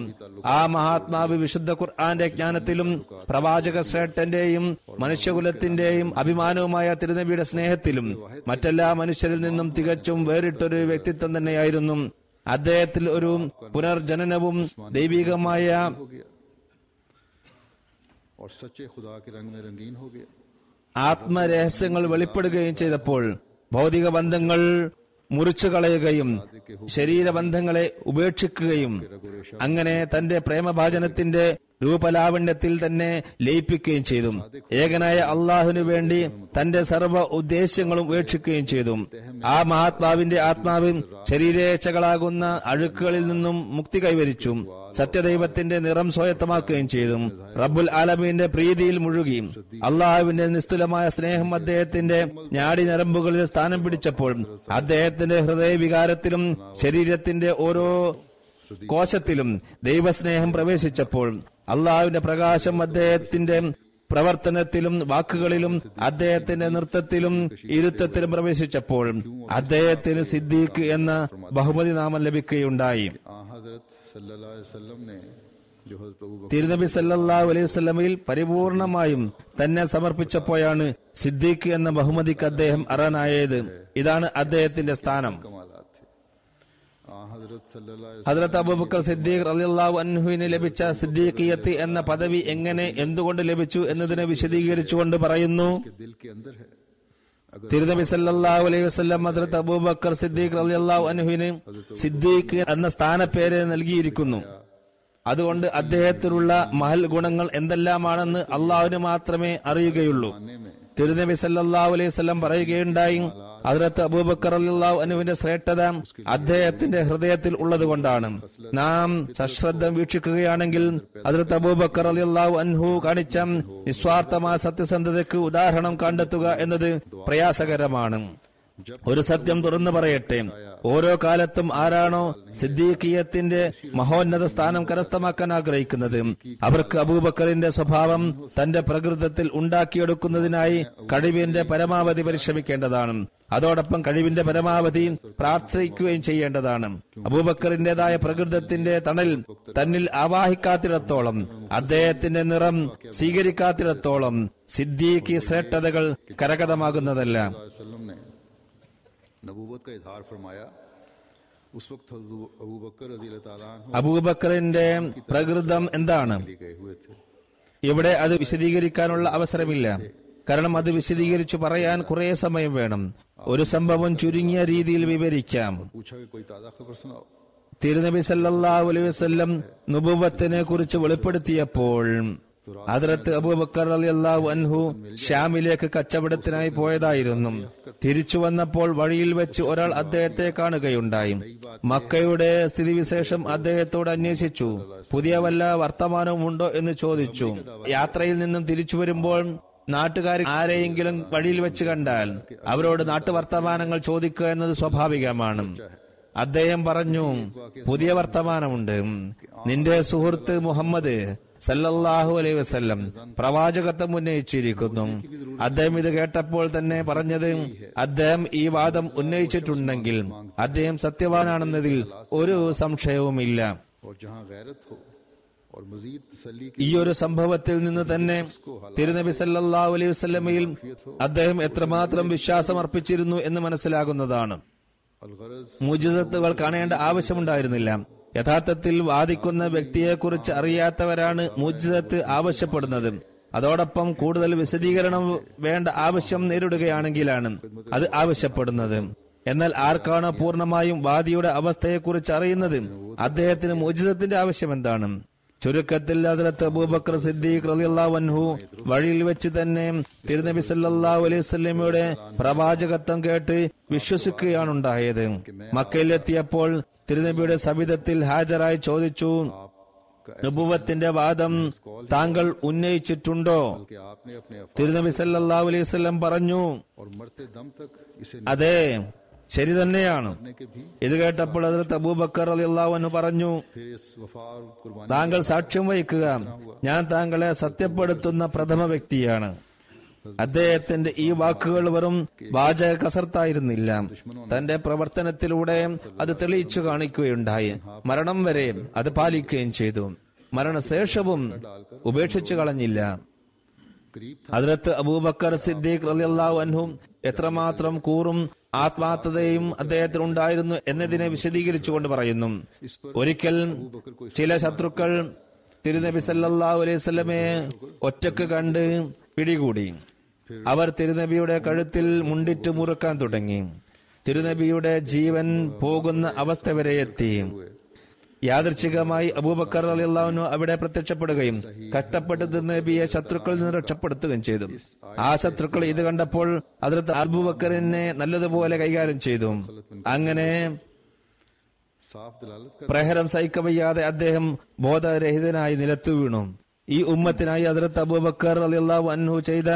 ആ മഹാത്മാവ് വിശുദ്ധ ഖുർആന്റെ ജ്ഞാനത്തിലും പ്രവാചക ശ്രേഷ്ഠന്റെയും മനുഷ്യകുലത്തിന്റെയും അഭിമാനവുമായ തിരുനബിയുടെ സ്നേഹത്തിലും മറ്റെല്ലാ മനുഷ്യരിൽ നിന്നും തികച്ചും വേറിട്ടൊരു വ്യക്തിത്വം തന്നെയായിരുന്നു. അദ്ദേഹത്തിൽ ഒരു പുനർജനനവും ദൈവികമായ और सच्चे खुदा के रंग में रंगीन हो गया। ആത്മരഹസ്യങ്ങൾ വെളിപ്പെടുകയും ചെയ്തപ്പോൾ ഭൗതിക ബന്ധങ്ങൾ മുറിച്ചു കളയുകയും ശരീരബന്ധങ്ങളെ ഉപേക്ഷിക്കുകയും അങ്ങനെ തന്റെ പ്രേമഭാജനത്തിന്റെ രൂപലാവണ്യത്തിൽ തന്നെ ലയിപ്പിക്കുകയും ചെയ്തു. ഏകനായ അള്ളാഹുവിനു വേണ്ടി തന്റെ സർവ്വ ഉദ്ദേശ്യങ്ങളും ഉപേക്ഷിക്കുകയും ചെയ്തു. ആ മഹാത്മാവിന്റെ ആത്മാവ് ശരീരേച്ഛകളാകുന്ന അഴുക്കുകളിൽ നിന്നും മുക്തി കൈവരിച്ചു. സത്യദൈവത്തിന്റെ നിറം സ്വായത്തമാക്കുകയും ചെയ്തു. റബ്ബുൽ ആലമീന്റെ പ്രീതിയിൽ മുഴുകി. അള്ളാഹുവിന്റെ നിസ്തുലമായ സ്നേഹം അദ്ദേഹത്തിന്റെ ഞാടി ഞരമ്പുകളിൽ സ്ഥാനം പിടിച്ചപ്പോൾ അദ്ദേഹത്തിന്റെ ഹൃദയവികാരത്തിലും ശരീരത്തിന്റെ ഓരോ കോശത്തിലും ദൈവസ്നേഹം പ്രവേശിച്ചപ്പോൾ അള്ളാഹുവിന്റെ പ്രകാശം അദ്ദേഹത്തിന്റെ പ്രവർത്തനത്തിലും വാക്കുകളിലും അദ്ദേഹത്തിന്റെ നൃത്തത്തിലും ഇരുത്തത്തിലും പ്രവേശിച്ചപ്പോൾ അദ്ദേഹത്തിന് സിദ്ദീഖ് എന്ന ബഹുമതി നാമം ലഭിക്കുകയുണ്ടായി. തിരുനബി സല്ലല്ലാഹു അലൈഹി വസല്ലമയിൽ പരിപൂർണമായും തന്നെ സമർപ്പിച്ചപ്പോഴാണ് സിദ്ദീഖ് എന്ന ബഹുമതിക്ക് അദ്ദേഹം അർഹനായത്. ഇതാണ് അദ്ദേഹത്തിന്റെ സ്ഥാനം. ഹദ്റത്ത് അബൂബക്കർ സിദ്ദീഖ് റളിയല്ലാഹു അൻഹുവിന് ലഭിച്ച സിദ്ദീഖിയത്ത് എന്ന പദവി എങ്ങനെ എന്തുകൊണ്ട് ലഭിച്ചു എന്നതിനെ വിശദീകരിച്ചുകൊണ്ട് പറയുന്നു. തിരുനബി സല്ലല്ലാഹു അലൈഹി വസല്ലം ഹദ്റത്ത് അബൂബക്കർ സിദ്ദീഖ് റളിയല്ലാഹു അൻഹുവിന് സിദ്ദീഖ് എന്ന സ്ഥാനപ്പേര് നൽകിയിരിക്കുന്നു. അതുകൊണ്ട് അദ്ദേഹത്തിലുള്ള മഹൽ ഗുണങ്ങൾ എന്തെല്ലാമാണെന്ന് അള്ളാഹുവിന് മാത്രമേ അറിയുകയുള്ളൂ. തിരുനബി സല്ലല്ലാഹു അലൈഹി വസല്ലം പറയുകയുണ്ടായി, ഹദ്റത്ത് അബൂബക്കർ റളിയല്ലാഹു അൻഹുവിന്റെ ശ്രേഷ്ഠത അദ്ദേഹത്തിന്റെ ഹൃദയത്തിൽ ഉള്ളതുകൊണ്ടാണ്. നാം സശ്രദ്ധം വീക്ഷിക്കുകയാണെങ്കിൽ ഹദ്റത്ത് അബൂബക്കർ റളിയല്ലാഹു അൻഹു കാണിച്ച നിസ്വാർത്ഥമായ സത്യസന്ധതയ്ക്ക് ഉദാഹരണം കണ്ടെത്തുക എന്നത് പ്രയാസകരമാണ്. ഒരു സത്യം തുറന്നു പറയട്ടെ, ഓരോ കാലത്തും ആരാണോ സിദ്ദീഖിയത്തിന്റെ മഹോന്നത സ്ഥാനം കരസ്ഥമാക്കാൻ ആഗ്രഹിക്കുന്നത് അവർക്ക് അബൂബക്കറിന്റെ സ്വഭാവം തന്റെ പ്രകൃതത്തിൽ ഉണ്ടാക്കിയെടുക്കുന്നതിനായി കഴിവിന്റെ പരമാവധി പരിശ്രമിക്കേണ്ടതാണ്. അതോടൊപ്പം കഴിവിന്റെ പരമാവധി പ്രാർത്ഥിക്കുകയും ചെയ്യേണ്ടതാണ്. അബൂബക്കറിന്റേതായ പ്രകൃതത്തിന്റെ തണൽ തന്നിൽ ആവാഹിക്കാത്തിടത്തോളം, അദ്ദേഹത്തിന്റെ നിറം സ്വീകരിക്കാത്തിടത്തോളം സിദ്ദീഖി ശ്രേഷ്ഠതകൾ കരഗതമാകുന്നതല്ല. नबूवत का इजहार फरमाया। उस वक्त अबू बकर रज़ियल्लाहु तआला अन्हु അബൂബക്കറിന്റെ പ്രകൃതം എന്താണ്? गए हुए थे। ഇവിടെ അത് വിശദീകരിക്കാനുള്ള അവസരമില്ല. കാരണം അത് വിശദീകരിച്ചു പറയാൻ കുറെ സമയം വേണം. ഒരു സംഭവം ചുരുങ്ങിയ രീതിയിൽ വിവരിക്കാം. पूछा कि कोई ताजा खबर सुनाओ। തിരുനബി സല്ലല്ലാഹു അലൈഹി വസല്ലം നുബുവത്തിനെ കുറിച്ച് വെളിപ്പെടുത്തിയപ്പോൾ ഹദ്റത്ത് അബൂബക്കർ റളിയല്ലാഹു അൻഹു ഷ്യാമിലേക്ക് കച്ചവടത്തിനായി പോയതായിരുന്നു. തിരിച്ചു വന്നപ്പോൾ വഴിയിൽ വെച്ച് ഒരാൾ അദ്ദേഹത്തെ കാണുകയുണ്ടായി. മക്കയുടെ സ്ഥിതിവിശേഷം അദ്ദേഹത്തോട് അന്വേഷിച്ചു. പുതിയ വല്ല വർത്തമാനവും ഉണ്ടോ എന്ന് ചോദിച്ചു. യാത്രയിൽ നിന്നും തിരിച്ചു വരുമ്പോൾ നാട്ടുകാർ ആരെയെങ്കിലും വഴിയിൽ വെച്ച് കണ്ടാൽ അവരോട് നാട്ടുവർത്തമാനങ്ങൾ ചോദിക്കുക എന്നത് സ്വാഭാവികമാണ്. അദ്ദേഹം പറഞ്ഞു, പുതിയ വർത്തമാനമുണ്ട്. നിന്റെ സുഹൃത്ത് മുഹമ്മദ് സല്ലല്ലാഹു അലൈഹി വസല്ലം പ്രവാചകത്വം ഉന്നയിച്ചിരിക്കുന്നു. അദ്ദേഹം ഇത് കേട്ടപ്പോൾ തന്നെ പറഞ്ഞത്, അദ്ദേഹം ഈ വാദം ഉന്നയിച്ചിട്ടുണ്ടെങ്കിൽ അദ്ദേഹം സത്യവാനാണെന്നതിൽ ഒരു സംശയവുമില്ല. ഈ ഒരു സംഭവത്തിൽ നിന്ന് തന്നെ തിരുനബി സല്ലല്ലാഹു അലൈഹി വസല്ലമയിൽ അദ്ദേഹം എത്രമാത്രം വിശ്വാസം അർപ്പിച്ചിരുന്നു എന്ന് മനസ്സിലാകുന്നതാണ്. മുഅ്ജിസത്തുകൾ കാണേണ്ട ആവശ്യമുണ്ടായിരുന്നില്ല. യഥാർത്ഥത്തിൽ വാദിക്കുന്ന വ്യക്തിയെക്കുറിച്ച് അറിയാത്തവരാണ് മുഅ്ജിസത്ത് ആവശ്യപ്പെടുന്നത്. അതോടൊപ്പം കൂടുതൽ വിശദീകരണം വേണ്ട ആവശ്യം നേരിടുകയാണെങ്കിലാണ് അത് ആവശ്യപ്പെടുന്നത്. എന്നാൽ ആർക്കാണ് പൂർണ്ണമായും വാദിയുടെ അവസ്ഥയെക്കുറിച്ച് അറിയുന്നത്? അദ്ദേഹത്തിന് മുഅ്ജിസത്തിന്റെ ആവശ്യം എന്താണ്? ചുരുക്കത്തിൽ ഹസ്രത്ത് അബൂബക്കർ സിദ്ദീഖ് റളിയല്ലാഹു അൻഹു വഴിയിൽ വെച്ച് തന്നെ തിരുനബി സല്ലല്ലാഹു അലൈഹി വസല്ലമയുടെ പ്രവാചകത്വം കേട്ട് വിശ്വസിക്കുകയാണുണ്ടായത്. മക്കയിലെത്തിയപ്പോൾ തിരുനബിയുടെ സവിധത്തിൽ ഹാജരായി ചോദിച്ചു, നബുവത്തിന്റെ വാദം താങ്കൾ ഉന്നയിച്ചിട്ടുണ്ടോ? തിരുനബി സല്ലല്ലാഹു അലൈഹി വസല്ലം പറഞ്ഞു, അതെ, ശരി തന്നെയാണ്. ഇത് കേട്ടപ്പോൾ ഹദ്റത്ത് അബൂബക്കർ റളിയല്ലാഹു അൻഹു പറഞ്ഞു, താങ്കൾ സാക്ഷ്യം വഹിക്കുക, ഞാൻ താങ്കളെ സത്യപ്പെടുത്തുന്ന പ്രഥമ വ്യക്തിയാണ്. അദ്ദേഹത്തിന്റെ ഈ വാക്കുകൾ വെറും വാചക കസർത്തായിരുന്നില്ല. തന്റെ പ്രവർത്തനത്തിലൂടെ അത് തെളിയിച്ചു കാണിക്കുകയുണ്ടായി. മരണം വരെ അത് പാലിക്കുകയും ചെയ്തു. മരണശേഷവും ഉപേക്ഷിച്ചു കളഞ്ഞില്ല. ഹദ്റത്ത് അബൂബക്കർ സിദ്ദീഖ് റളിയല്ലാഹു അൻഹു എത്രമാത്രം കൂറും ആത്മാർത്ഥതയും അദ്ദേഹത്തിനുണ്ടായിരുന്നു എന്നതിനെ വിശദീകരിച്ചുകൊണ്ട് പറയുന്നു, ഒരിക്കൽ ചില ശത്രുക്കൾ തിരുനബി സല്ലല്ലാഹു അലൈഹി വസല്ലമയെ ഒറ്റക്ക് കണ്ട് പിടികൂടി. അവർ തിരുനബിയുടെ കഴുത്തിൽ മുണ്ടിട്ട് മുറുക്കാൻ തുടങ്ങി. തിരുനബിയുടെ ജീവൻ പോകുന്ന അവസ്ഥ വരെ എത്തി. യാദൃച്ഛികമായി അബൂബക്കർ റളിയല്ലാഹു അൻഹു അവിടെ പ്രത്യക്ഷപ്പെടുകയും കഷ്ടപ്പെട്ട് തിരുനബിയെ ശത്രുക്കളിൽ നിന്ന് രക്ഷപ്പെടുത്തുകയും ചെയ്തു. ആ ശത്രുക്കൾ ഇത് കണ്ടപ്പോൾ ഹദ്റത്ത് അബൂബക്കറിനെ നല്ലതുപോലെ കൈകാര്യം ചെയ്തു. അങ്ങനെ പ്രഹരം സഹിക്കവയ്യാതെ അദ്ദേഹം ബോധരഹിതനായി നിലത്തു വീണു. ഈ ഉമ്മത്തിനായി ഹദ്റത്ത് അബൂബക്കർ റളിയല്ലാഹു അൻഹു ചെയ്ത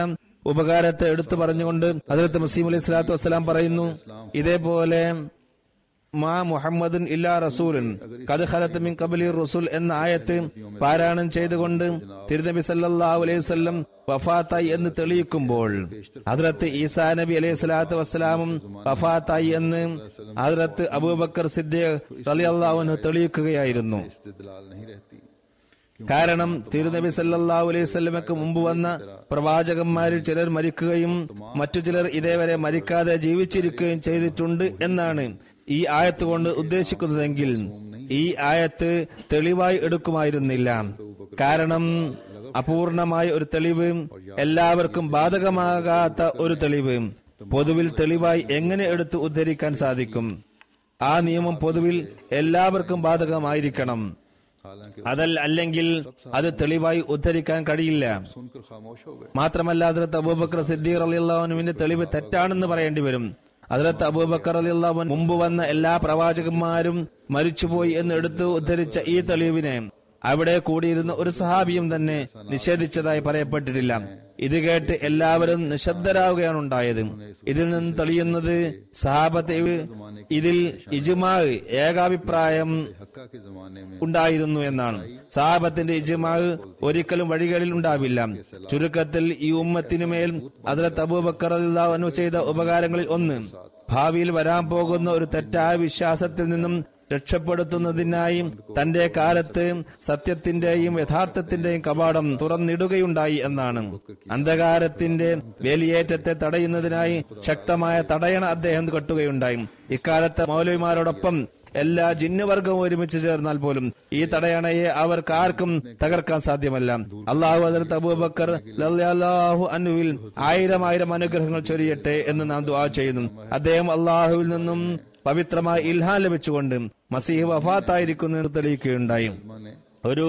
ഉപകാരത്തെ എടുത്തു പറഞ്ഞുകൊണ്ട് ഹദ്റത്ത് മസീഹ് അലൈഹി സ്വലാത്തു വസ്സലാം പറയുന്നു, ഇതേപോലെ മാ മുഹമ്മദുൻ ഇല്ലാ റസൂലുൻ ഖദ് ഖലത് മിൻ ഖബ്ലി റസൂൽ എന്ന ആയത്ത് പാരായണം ചെയ്തുകൊണ്ട് തിരുനബി സല്ലല്ലാഹു അലൈഹി വസല്ലം വഫാത്തായി എന്ന് തെളിയിക്കുമ്പോൾ ഹദ്റത്ത് ഈസാ നബി അലൈഹി സ്വലാത്തു വസ്സലാമും വഫാത്തായി എന്ന് ഹദ്റത്ത് അബൂബക്കർ സിദ്ദീഖ് റളിയല്ലാഹു അൻഹു തെളിയിക്കുകയായിരുന്നു. കാരണം തിരുനബി സല്ലല്ലാഹു അലൈഹി വസല്ലമക്ക് മുമ്പ് വന്ന പ്രവാചകന്മാരിൽ ചിലർ മരിക്കുകയും മറ്റു ചിലർ ഇതേവരെ മരിക്കാതെ ജീവിച്ചിരിക്കുകയും ചെയ്തിട്ടുണ്ട് എന്നാണ് ഈ ആയത്ത് കൊണ്ട് ഉദ്ദേശിക്കുന്നതെങ്കിൽ ഈ ആയത്ത് തെളിവായി എടുക്കുമായിരുന്നില്ല. കാരണം അപൂർണമായ ഒരു തെളിവ്, എല്ലാവർക്കും ബാധകമാകാത്ത ഒരു തെളിവ് പൊതുവിൽ തെളിവായി എങ്ങനെ എടുത്ത് ഉദ്ധരിക്കാൻ സാധിക്കും? ആ നിയമം പൊതുവിൽ എല്ലാവർക്കും ബാധകമായിരിക്കണം. അല്ലെങ്കിൽ അത് തെളിവായി ഉദ്ധരിക്കാൻ കഴിയില്ല. മാത്രമല്ല ഹദ്റത്ത് അബൂബക്കർ സിദ്ദീഖ് റളിയല്ലാഹു അൻഹുവിന്റെ തെളിവ് തെറ്റാണെന്ന് പറയേണ്ടി വരും. ഹദ്റത്ത് അബൂബക്കർ റളിയല്ലാഹു അൻഹു മുമ്പ് വന്ന എല്ലാ പ്രവാചകന്മാരും മരിച്ചുപോയി എന്ന് എടുത്ത് ഉദ്ധരിച്ച ഈ തെളിവിനെ അവിടെ കൂടിയിരുന്ന ഒരു സഹാബിയും തന്നെ നിഷേധിച്ചതായി പറയപ്പെട്ടിട്ടില്ല. ഇത് കേട്ട് എല്ലാവരും നിശബ്ദരാവുകയാണ് ഉണ്ടായത്. ഇതിൽ നിന്ന് തെളിയുന്നത് സഹാബത്ത് ഇതിൽ ഇജ്മാ, ഏകാഭിപ്രായം ഉണ്ടായിരുന്നു എന്നാണ്. സഹാബത്തിന്റെ ഇജ്മാ ഒരിക്കലും വഴികളിൽ ഉണ്ടാവില്ല. ചുരുക്കത്തിൽ ഈ ഉമ്മത്തിനുമേൽ ഹദ്റത്ത് അബൂബക്കർ റളിയല്ലാഹു അൻഹു ചെയ്ത ഉപകാരങ്ങളിൽ ഒന്ന്, ഭാവിയിൽ വരാൻ പോകുന്ന ഒരു തെറ്റായ വിശ്വാസത്തിൽ നിന്നും രക്ഷപ്പെടുത്തുന്നതിനായി തന്റെ കാലത്ത് സത്യത്തിന്റെയും യഥാർത്ഥത്തിന്റെയും കവാടം തുറന്നിടുകയുണ്ടായി എന്നാണ്. അന്ധകാരത്തിന്റെ വേലിയേറ്റത്തെ തടയുന്നതിനായി ശക്തമായ തടയണ അദ്ദേഹം കെട്ടുകയുണ്ടായി. ഇക്കാലത്ത് മൗലവിമാരോടൊപ്പം എല്ലാ ജിന്നുവർഗവും ഒരുമിച്ച് ചേർന്നാൽ പോലും ഈ തടയണയെ അവർക്കാർക്കും തകർക്കാൻ സാധ്യമല്ല. അള്ളാഹു ഹദ്റത്ത് അബൂബക്കർ റളിയല്ലാഹു അൻഹുവിൽ 1000 അനുഗ്രഹങ്ങൾ ചൊരിയട്ടെ എന്ന് നാം ദുആ ചെയ്യുന്നു. അദ്ദേഹം അള്ളാഹുവിൽ നിന്നും പവിത്രമായ ഇൽഹാം ലഭിച്ചുകൊണ്ട് മസീഹ് വഫാത്തായിരിക്കുന്നു തെളിയിക്കുകയുണ്ടായി. ഒരു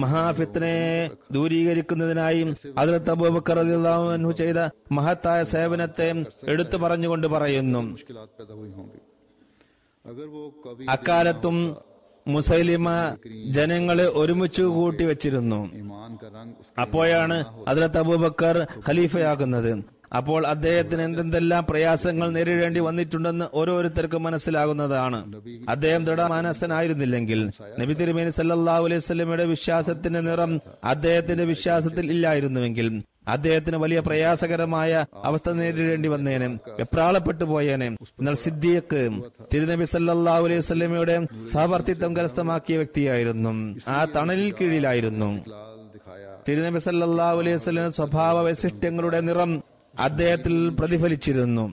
മഹാഫിത്നയെ ദൂരീകരിക്കുന്നതിനായി ഹദ്റത്ത് അബൂബക്കർ റളിയല്ലാഹു അൻഹു ചെയ്ത മഹത്തായ സേവനത്തെ എടുത്തു പറഞ്ഞുകൊണ്ട് പറയുന്നു, അക്കാലത്തും മുസൈലിമ ജനങ്ങളെ ഒരുമിച്ച് കൂട്ടി വെച്ചിരുന്നു. അപ്പോഴാണ് ഹദ്റത്ത് അബൂബക്കർ ഖലീഫയാകുന്നത്. അപ്പോൾ അദ്ദേഹത്തിന് എന്തെല്ലാം പ്രയാസങ്ങൾ നേരിടേണ്ടി വന്നിട്ടുണ്ടെന്ന് ഓരോരുത്തർക്കും മനസ്സിലാകുന്നതാണ്. അദ്ദേഹം ദൃഢമാനസനായിരുന്നില്ലെങ്കിൽ നബി തിരുമേനി സല്ലല്ലാഹു അലൈഹി വസല്ലമയുടെ വിശ്വാസത്തിന്റെ നിറം അദ്ദേഹത്തിന്റെ വിശ്വാസത്തിൽ ഇല്ലായിരുന്നുവെങ്കിൽ അദ്ദേഹത്തിന് വലിയ പ്രയാസകരമായ അവസ്ഥ നേരിടേണ്ടി വന്നേനെ, വെപ്രാളപ്പെട്ടു പോയേനെ. എന്നാൽ സിദ്ദീഖ് തിരുനബി സല്ലല്ലാഹു അലൈഹി വസല്ലമയുടെ സഹവർത്തിത്വം കരസ്ഥമാക്കിയ വ്യക്തിയായിരുന്നു. ആ തണലിൽ കീഴിലായിരുന്നു. തിരുനബി സല്ലല്ലാഹു അലൈഹി വസല്ലമയുടെ സ്വഭാവ വൈശിഷ്ട്യങ്ങളുടെ നിറം അദ്ദേഹത്തിൽ പ്രതിഫലിച്ചിരുന്നു.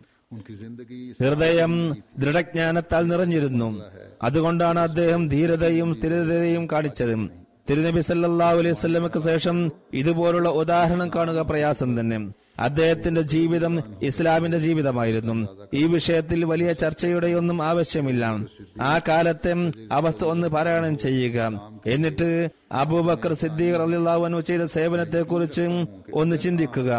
ഹൃദയം ദൃഢജ്ഞാനത്താൽ നിറഞ്ഞിരുന്നു. അതുകൊണ്ടാണ് അദ്ദേഹം ധീരതയും സ്ഥിരതയും കാണിച്ചത്. തിരുനബി സല്ലല്ലാഹു അലൈഹി വസല്ലമക്ക് ശേഷം ഇതുപോലുള്ള ഉദാഹരണം കാണുക പ്രയാസം തന്നെ. അദ്ദേഹത്തിന്റെ ജീവിതം ഇസ്ലാമിന്റെ ജീവിതമായിരുന്നു. ഈ വിഷയത്തിൽ വലിയ ചർച്ചയുടെയൊന്നും ആവശ്യമില്ല. ആ കാലത്തെ അവസ്ഥ ഒന്ന് പാരായണം ചെയ്യുക. എന്നിട്ട് അബൂബക്കർ സിദ്ദീഖ് റളിയല്ലാഹു അൻഹു ചെയ്ത സേവനത്തെക്കുറിച്ച് ഒന്ന് ചിന്തിക്കുക.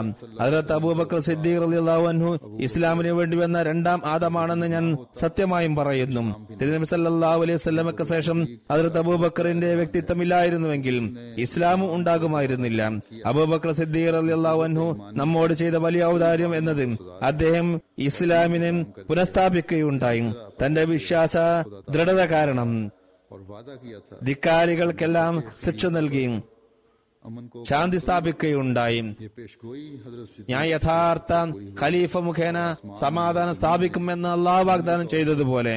ഹദ്റത്ത് അബൂബക്കർ സിദ്ദീഖ് റളിയല്ലാഹു അൻഹു ഇസ്ലാമിന് വേണ്ടി വന്ന രണ്ടാം ആദമാണെന്ന് ഞാൻ സത്യമായും പറയുന്നു. തിരുനബി സല്ലല്ലാഹു അലൈഹി വസല്ലമക്ക് ശേഷം ഹദ്റത്ത് അബൂബക്കറിന്റെ വ്യക്തിത്വമില്ലായിരുന്നുവെങ്കിൽ ഇസ്ലാമും ഉണ്ടാകുമായിരുന്നില്ല. അബൂബക്കർ സിദ്ദീഖ് റളിയല്ലാഹു അൻഹു നമ്മോട് ചെയ്ത വലിയ ഔദാര്യം എന്നത് അദ്ദേഹം ഇസ്ലാമിനെ പുനഃസ്ഥാപിക്കുകയുണ്ടായി. തന്റെ വിശ്വാസ ദൃഢത കാരണം ധിക്കാരികൾക്കെല്ലാം ശിക്ഷ നൽകി ശാന്തി സ്ഥാപിക്കുകയുണ്ടായി. ഞാൻ യഥാർത്ഥ ഖലീഫ മുഖേന സമാധാനം സ്ഥാപിക്കുമെന്ന് അള്ളാഹു വാഗ്ദാനം ചെയ്തതുപോലെ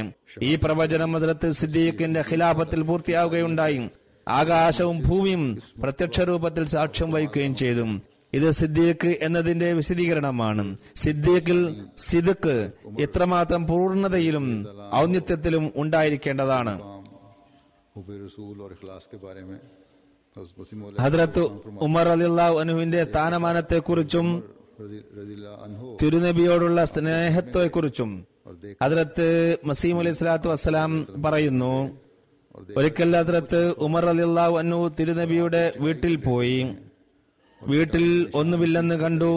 ഈ പ്രവചനം ഹദ്റത്ത് സിദ്ദീഖിന്റെ ഖിലാഫത്തിൽ പൂർത്തിയാവുകയുണ്ടായി. ആകാശവും ഭൂമിയും പ്രത്യക്ഷ രൂപത്തിൽ സാക്ഷ്യം വഹിക്കുകയും ചെയ്തു. ഇത് സിദ്ദീഖ് എന്നതിന്റെ വിശദീകരണമാണ്. സിദ്ദീഖിൽ സിദ്ഖ് എത്രമാത്രം പൂർണ്ണതയിലും ഔന്നത്യത്തിലും ഉണ്ടായിരിക്കേണ്ടതാണ്. ഹദ്റത്ത് ഉമർ റളിയല്ലാഹു അൻഹുവിന്റെ സ്ഥാനമാനത്തെക്കുറിച്ചും തിരുനബിയോടുള്ള സ്നേഹത്തെക്കുറിച്ചും ഹദ്റത്ത് മസീഹ് അലൈഹി സ്വലാത്തു വസ്സലാം പറയുന്നു. ഒരിക്കൽ ഹദ്റത്ത് ഉമർ റളിയല്ലാഹു അൻഹു തിരുനബിയുടെ വീട്ടിൽ പോയി. വീട്ടിൽ ഒന്നുമില്ലെന്ന് കണ്ടു.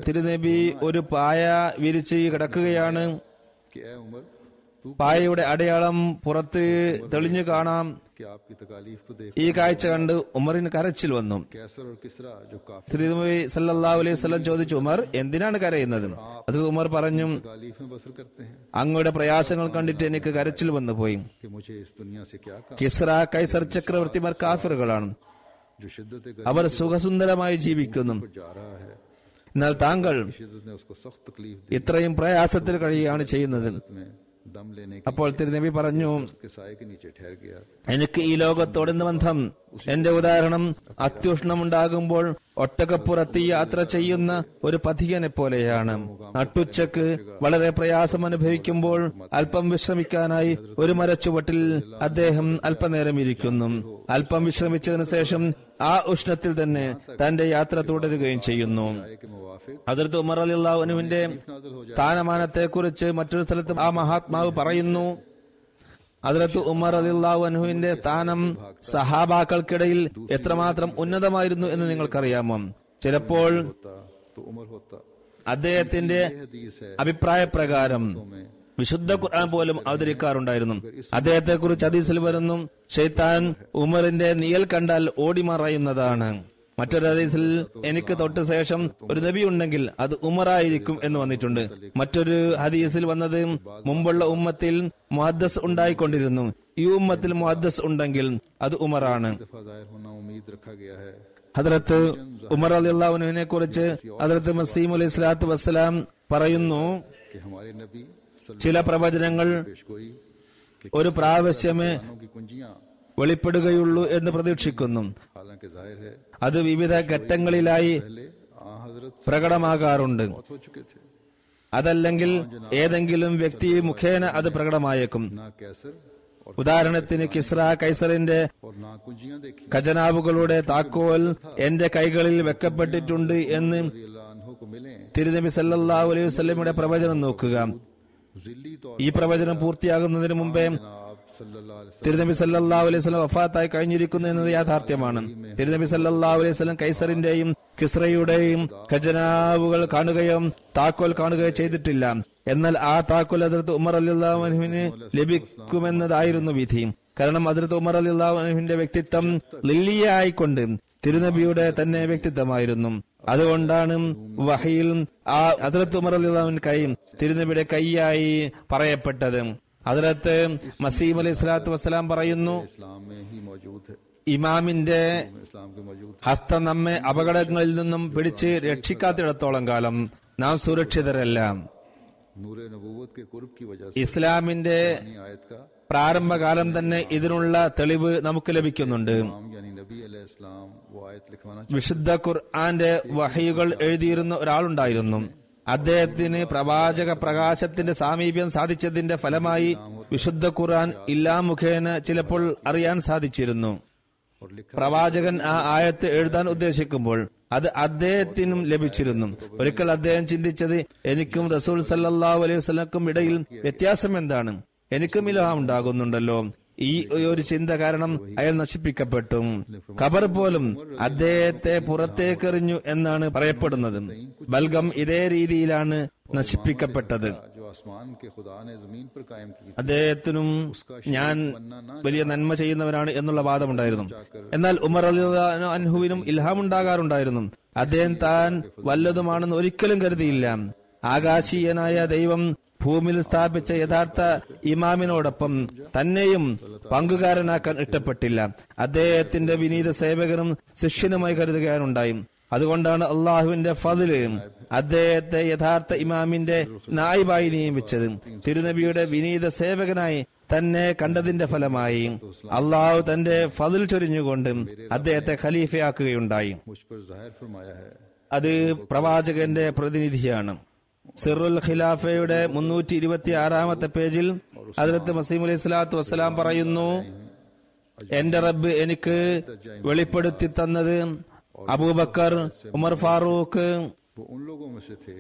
തിരുനബി ഒരു പായ വിരിച്ച് കിടക്കുകയാണ്. പായയുടെ അടയാളം പുറത്ത് തെളിഞ്ഞു കാണാം. ഈ കാഴ്ച കണ്ട് ഉമറിന് കരച്ചിൽ വന്നു. തിരുനബി സല്ലല്ലാഹു അലൈഹി വസല്ലം ചോദിച്ചു, ഉമർ എന്തിനാണ് കരയുന്നത്? അത് ഉമർ പറഞ്ഞു, അങ്ങയുടെ പ്രയാസങ്ങൾ കണ്ടിട്ട് എനിക്ക് കരച്ചിൽ വന്നു പോയി. കിസ്ര കൈസർ ചക്രവർത്തിമാർ കാഫിറുകളാണ്. അവർ സുഖസുന്ദരമായി ജീവിക്കുന്നു. എന്നാൽ താങ്കൾ ഇത്രയും പ്രയാസത്തിൽ കഴിയുകയാണ് ചെയ്യുന്നത്. അപ്പോൾ തിരുനബി പറഞ്ഞു, എനിക്ക് ഈ ലോകത്തോടെന്ന് ബന്ധം. എന്റെ ഉദാഹരണം അത്യുഷ്ണമുണ്ടാകുമ്പോൾ ഒട്ടകപ്പുറത്ത് യാത്ര ചെയ്യുന്ന ഒരു പഥികനെ പോലെയാണ്. നട്ടുച്ചക്ക് വളരെ പ്രയാസം അനുഭവിക്കുമ്പോൾ അല്പം വിശ്രമിക്കാനായി ഒരു മരച്ചുവട്ടിൽ അദ്ദേഹം അല്പനേരം ഇരിക്കുന്നു. അല്പം വിശ്രമിച്ചതിനു ശേഷം ആ ഉഷ്ണത്തിൽ തന്നെ തന്റെ യാത്ര തുടരുകയും ചെയ്യുന്നു. ഹദ്റത്ത് ഉമർ റളിയല്ലാഹു അൻഹുവിന്റെ സ്ഥാനമാനത്തെക്കുറിച്ച് മറ്റൊരു സ്ഥലത്ത് ആ മഹാത്മാവ് പറയുന്നു. ഹദ്റത്ത് ഉമർ റളിയല്ലാഹു അൻഹുവിന്റെ സ്ഥാനം സഹാബാക്കൾക്കിടയിൽ എത്രമാത്രം ഉന്നതമായിരുന്നു എന്ന് നിങ്ങൾക്കറിയാമോ? ചിലപ്പോൾ അദ്ദേഹത്തിന്റെ അഭിപ്രായപ്രകാരം വിശുദ്ധ ഖുർആൻ പോലും അവതരിക്കാറുണ്ടായിരുന്നു. അദ്ദേഹത്തെക്കുറിച്ച് ഹദീസിൽ വരുന്നു, ശൈത്താൻ ഉമറിന്റെ നിഴൽ കണ്ടാൽ ഓടിമറയുന്നതാണ്. മറ്റൊരു ഹദീസിൽ എനിക്ക് തൊട്ട് ശേഷം ഒരു നബി ഉണ്ടെങ്കിൽ അത് ഉമറായിരിക്കും എന്ന് വന്നിട്ടുണ്ട്. മറ്റൊരു ഹദീസിൽ വന്നത് മുമ്പുള്ള ഉമ്മത്തിൽ മുഹദ്ദസ് ഉണ്ടായിക്കൊണ്ടിരുന്നു. ഈ ഉമ്മത്തിൽ മുഹദ്ദസ് ഉണ്ടെങ്കിൽ അത് ഉമറാണ്. ഹദ്റത്ത് ഉമർ റളിയല്ലാഹു അൻഹുവിനെ കുറിച്ച് ഹദ്റത്ത് മസീഹ് അലൈഹി സ്വലാത്തു വസ്സലാം പറയുന്നു, ചില പ്രവചനങ്ങൾ ഒരു പ്രാവശ്യമേ വെളിപ്പെടുകയുള്ളൂ എന്ന് പ്രതീക്ഷിക്കുന്നു. അത് വിവിധ ഘട്ടങ്ങളിലായി പ്രകടമാകാറുണ്ട്. അതല്ലെങ്കിൽ ഏതെങ്കിലും വ്യക്തി മുഖേന അത് പ്രകടമായേക്കും. ഉദാഹരണത്തിന് കിസ്ര കൈസറിന്റെ ഖജനാവുകളുടെ താക്കോൽ എന്റെ കൈകളിൽ വെക്കപ്പെട്ടിട്ടുണ്ട് എന്ന് തിരുനബി സല്ലല്ലാഹു അലൈഹി വസല്ലമയുടെ പ്രവചനം നോക്കുക. ഈ പ്രവചനം പൂർത്തിയാകുന്നതിന് മുമ്പേ തിരുനബി സല്ലല്ലാഹു അലൈഹി വസല്ലം വഫാത്തായി കഴിഞ്ഞിരിക്കുന്നു എന്നത് യാഥാർത്ഥ്യമാണ്. തിരുനബി സല്ലല്ലാഹു അലൈഹി വസല്ലം കൈസറിന്റെയും കിസ്രയുടെയും ഖജനാവുകൾ കാണുകയോ താക്കോൽ കാണുകയോ ചെയ്തിട്ടില്ല. എന്നാൽ ആ താക്കോൽ ഹദ്റത്ത് ഉമർ റളിയല്ലാഹു അൻഹുവിന് ലഭിക്കുമെന്നതായിരുന്നു വിധി. കാരണം ഹദ്റത്ത് ഉമർ റളിയല്ലാഹു അൻഹുവിന്റെ വ്യക്തിത്വം ലില്ലിയായിക്കൊണ്ട് തിരുനബിയുടെ തന്നെ വ്യക്തിത്വമായിരുന്നു. അതുകൊണ്ടാണ് വഹയിൽ ആ ഹദ്റത്ത് ഉമർ റളിയല്ലാഹു അൻഹു കൈ തിരുനബിയുടെ കൈയായി പറയപ്പെട്ടത്. ഹദ്റത്ത് മസീഹ് അലൈഹി സ്വലാത്തു വസ്സലാം പറയുന്നു, ഇമാമിന്റെ ഹസ്തം നമ്മെ അപകടങ്ങളിൽ നിന്നും പിടിച്ച് രക്ഷിക്കാത്തിടത്തോളം കാലം നാം സുരക്ഷിതരല്ല. ഇസ്ലാമിന്റെ പ്രാരംഭകാലം തന്നെ ഇതിനുള്ള തെളിവ് നമുക്ക് ലഭിക്കുന്നുണ്ട്. വിശുദ്ധ ഖുർആന്റെ വഹയുകൾ എഴുതിയിരുന്ന ഒരാളുണ്ടായിരുന്നു. അദ്ദേഹത്തിന് പ്രവാചക പ്രകാശത്തിന്റെ സാമീപ്യം സാധിച്ചതിന്റെ ഫലമായി വിശുദ്ധ ഖുർആൻ ഇല്ലാ മുഖേന ചിലപ്പോൾ അറിയാൻ സാധിച്ചിരുന്നു. और लिखा പ്രവാചകൻ ആ ആയത്ത് എഴുതാൻ ഉദ്ദേശിക്കുമ്പോൾ അത് അദ്ദേഹത്തിനും ലഭിച്ചിരുന്നു. ഒരിക്കൽ അദ്ദേഹം ചിന്തിച്ചത്, എനിക്കും റസൂൽ സല്ലല്ലാഹു അലൈഹി വസല്ലമക്കും ഇടയിൽ വ്യത്യാസം എന്താണ്? എനിക്കും ഇൽഹാം ഉണ്ടാകുന്നുണ്ടല്ലോ. ഈ ഒരു ചിന്ത കാരണം അയാൾ നശിപ്പിക്കപ്പെട്ടു. ഖബർ പോലും അദ്ദേഹത്തെ പുറത്തേക്കെറിഞ്ഞു എന്നാണ് പറയപ്പെടുന്നത്. ബൽഗം ഇതേ രീതിയിലാണ് നശിപ്പിക്കപ്പെട്ടത്. जो आसमान के खुदा ने जमीन पर कायम की അദ്ദേഹത്തിനും ഞാൻ വലിയ നന്മ ചെയ്യുന്നവരാണ് എന്നുള്ള വാദമുണ്ടായിരുന്നു. എന്നാൽ ഉമർ റളിയല്ലാഹു അൻഹുവിനും ഇൽഹാം ഉണ്ടാകാറുണ്ടായിരുന്നു. അദ്ദേഹം താൻ വല്ലതുമാണെന്ന് ഒരിക്കലും കരുതിയില്ല. ആകാശീയനായ ദൈവം ഭൂമിയിൽ സ്ഥാപിച്ച യഥാർത്ഥ ഇമാമിനോടൊപ്പം തന്നെയും പങ്കുകാരനാക്കാൻ ഇഷ്ടപ്പെട്ടില്ല. അദ്ദേഹത്തിന്റെ വിനീത സേവകനും ശിഷ്യനുമായി കരുതുകയാണുണ്ടായി. അതുകൊണ്ടാണ് അള്ളാഹുവിന്റെ ഫദ്ല് അദ്ദേഹത്തെ യഥാർത്ഥ ഇമാമിന്റെ നായിബായി നിയമിച്ചത്. തിരുനബിയുടെ വിനീത സേവകനായി തന്നെ കണ്ടതിന്റെ ഫലമായി അള്ളാഹു തന്റെ ഫദ്ൽ ചൊരിഞ്ഞുകൊണ്ട് അദ്ദേഹത്തെ ഖലീഫയാക്കുകയുണ്ടായി. मुझ पर जाहिर फरमाया है। അത് പ്രവാചകന്റെ പ്രതിനിധിയാണ്. സിറുൽ ഖിലാഫയുടെ 326-ാമത്തെ പേജിൽ ഹദ്റത്ത് മസീഹ് അലൈഹി സ്വലാത്തു വസ്സലാം പറയുന്നു, എന്റെ റബ്ബ് എനിക്ക് വെളിപ്പെടുത്തി തന്നത് അബൂബക്കർ, ഉമർ ഫാറൂഖ്, वो उन लोगों में से थे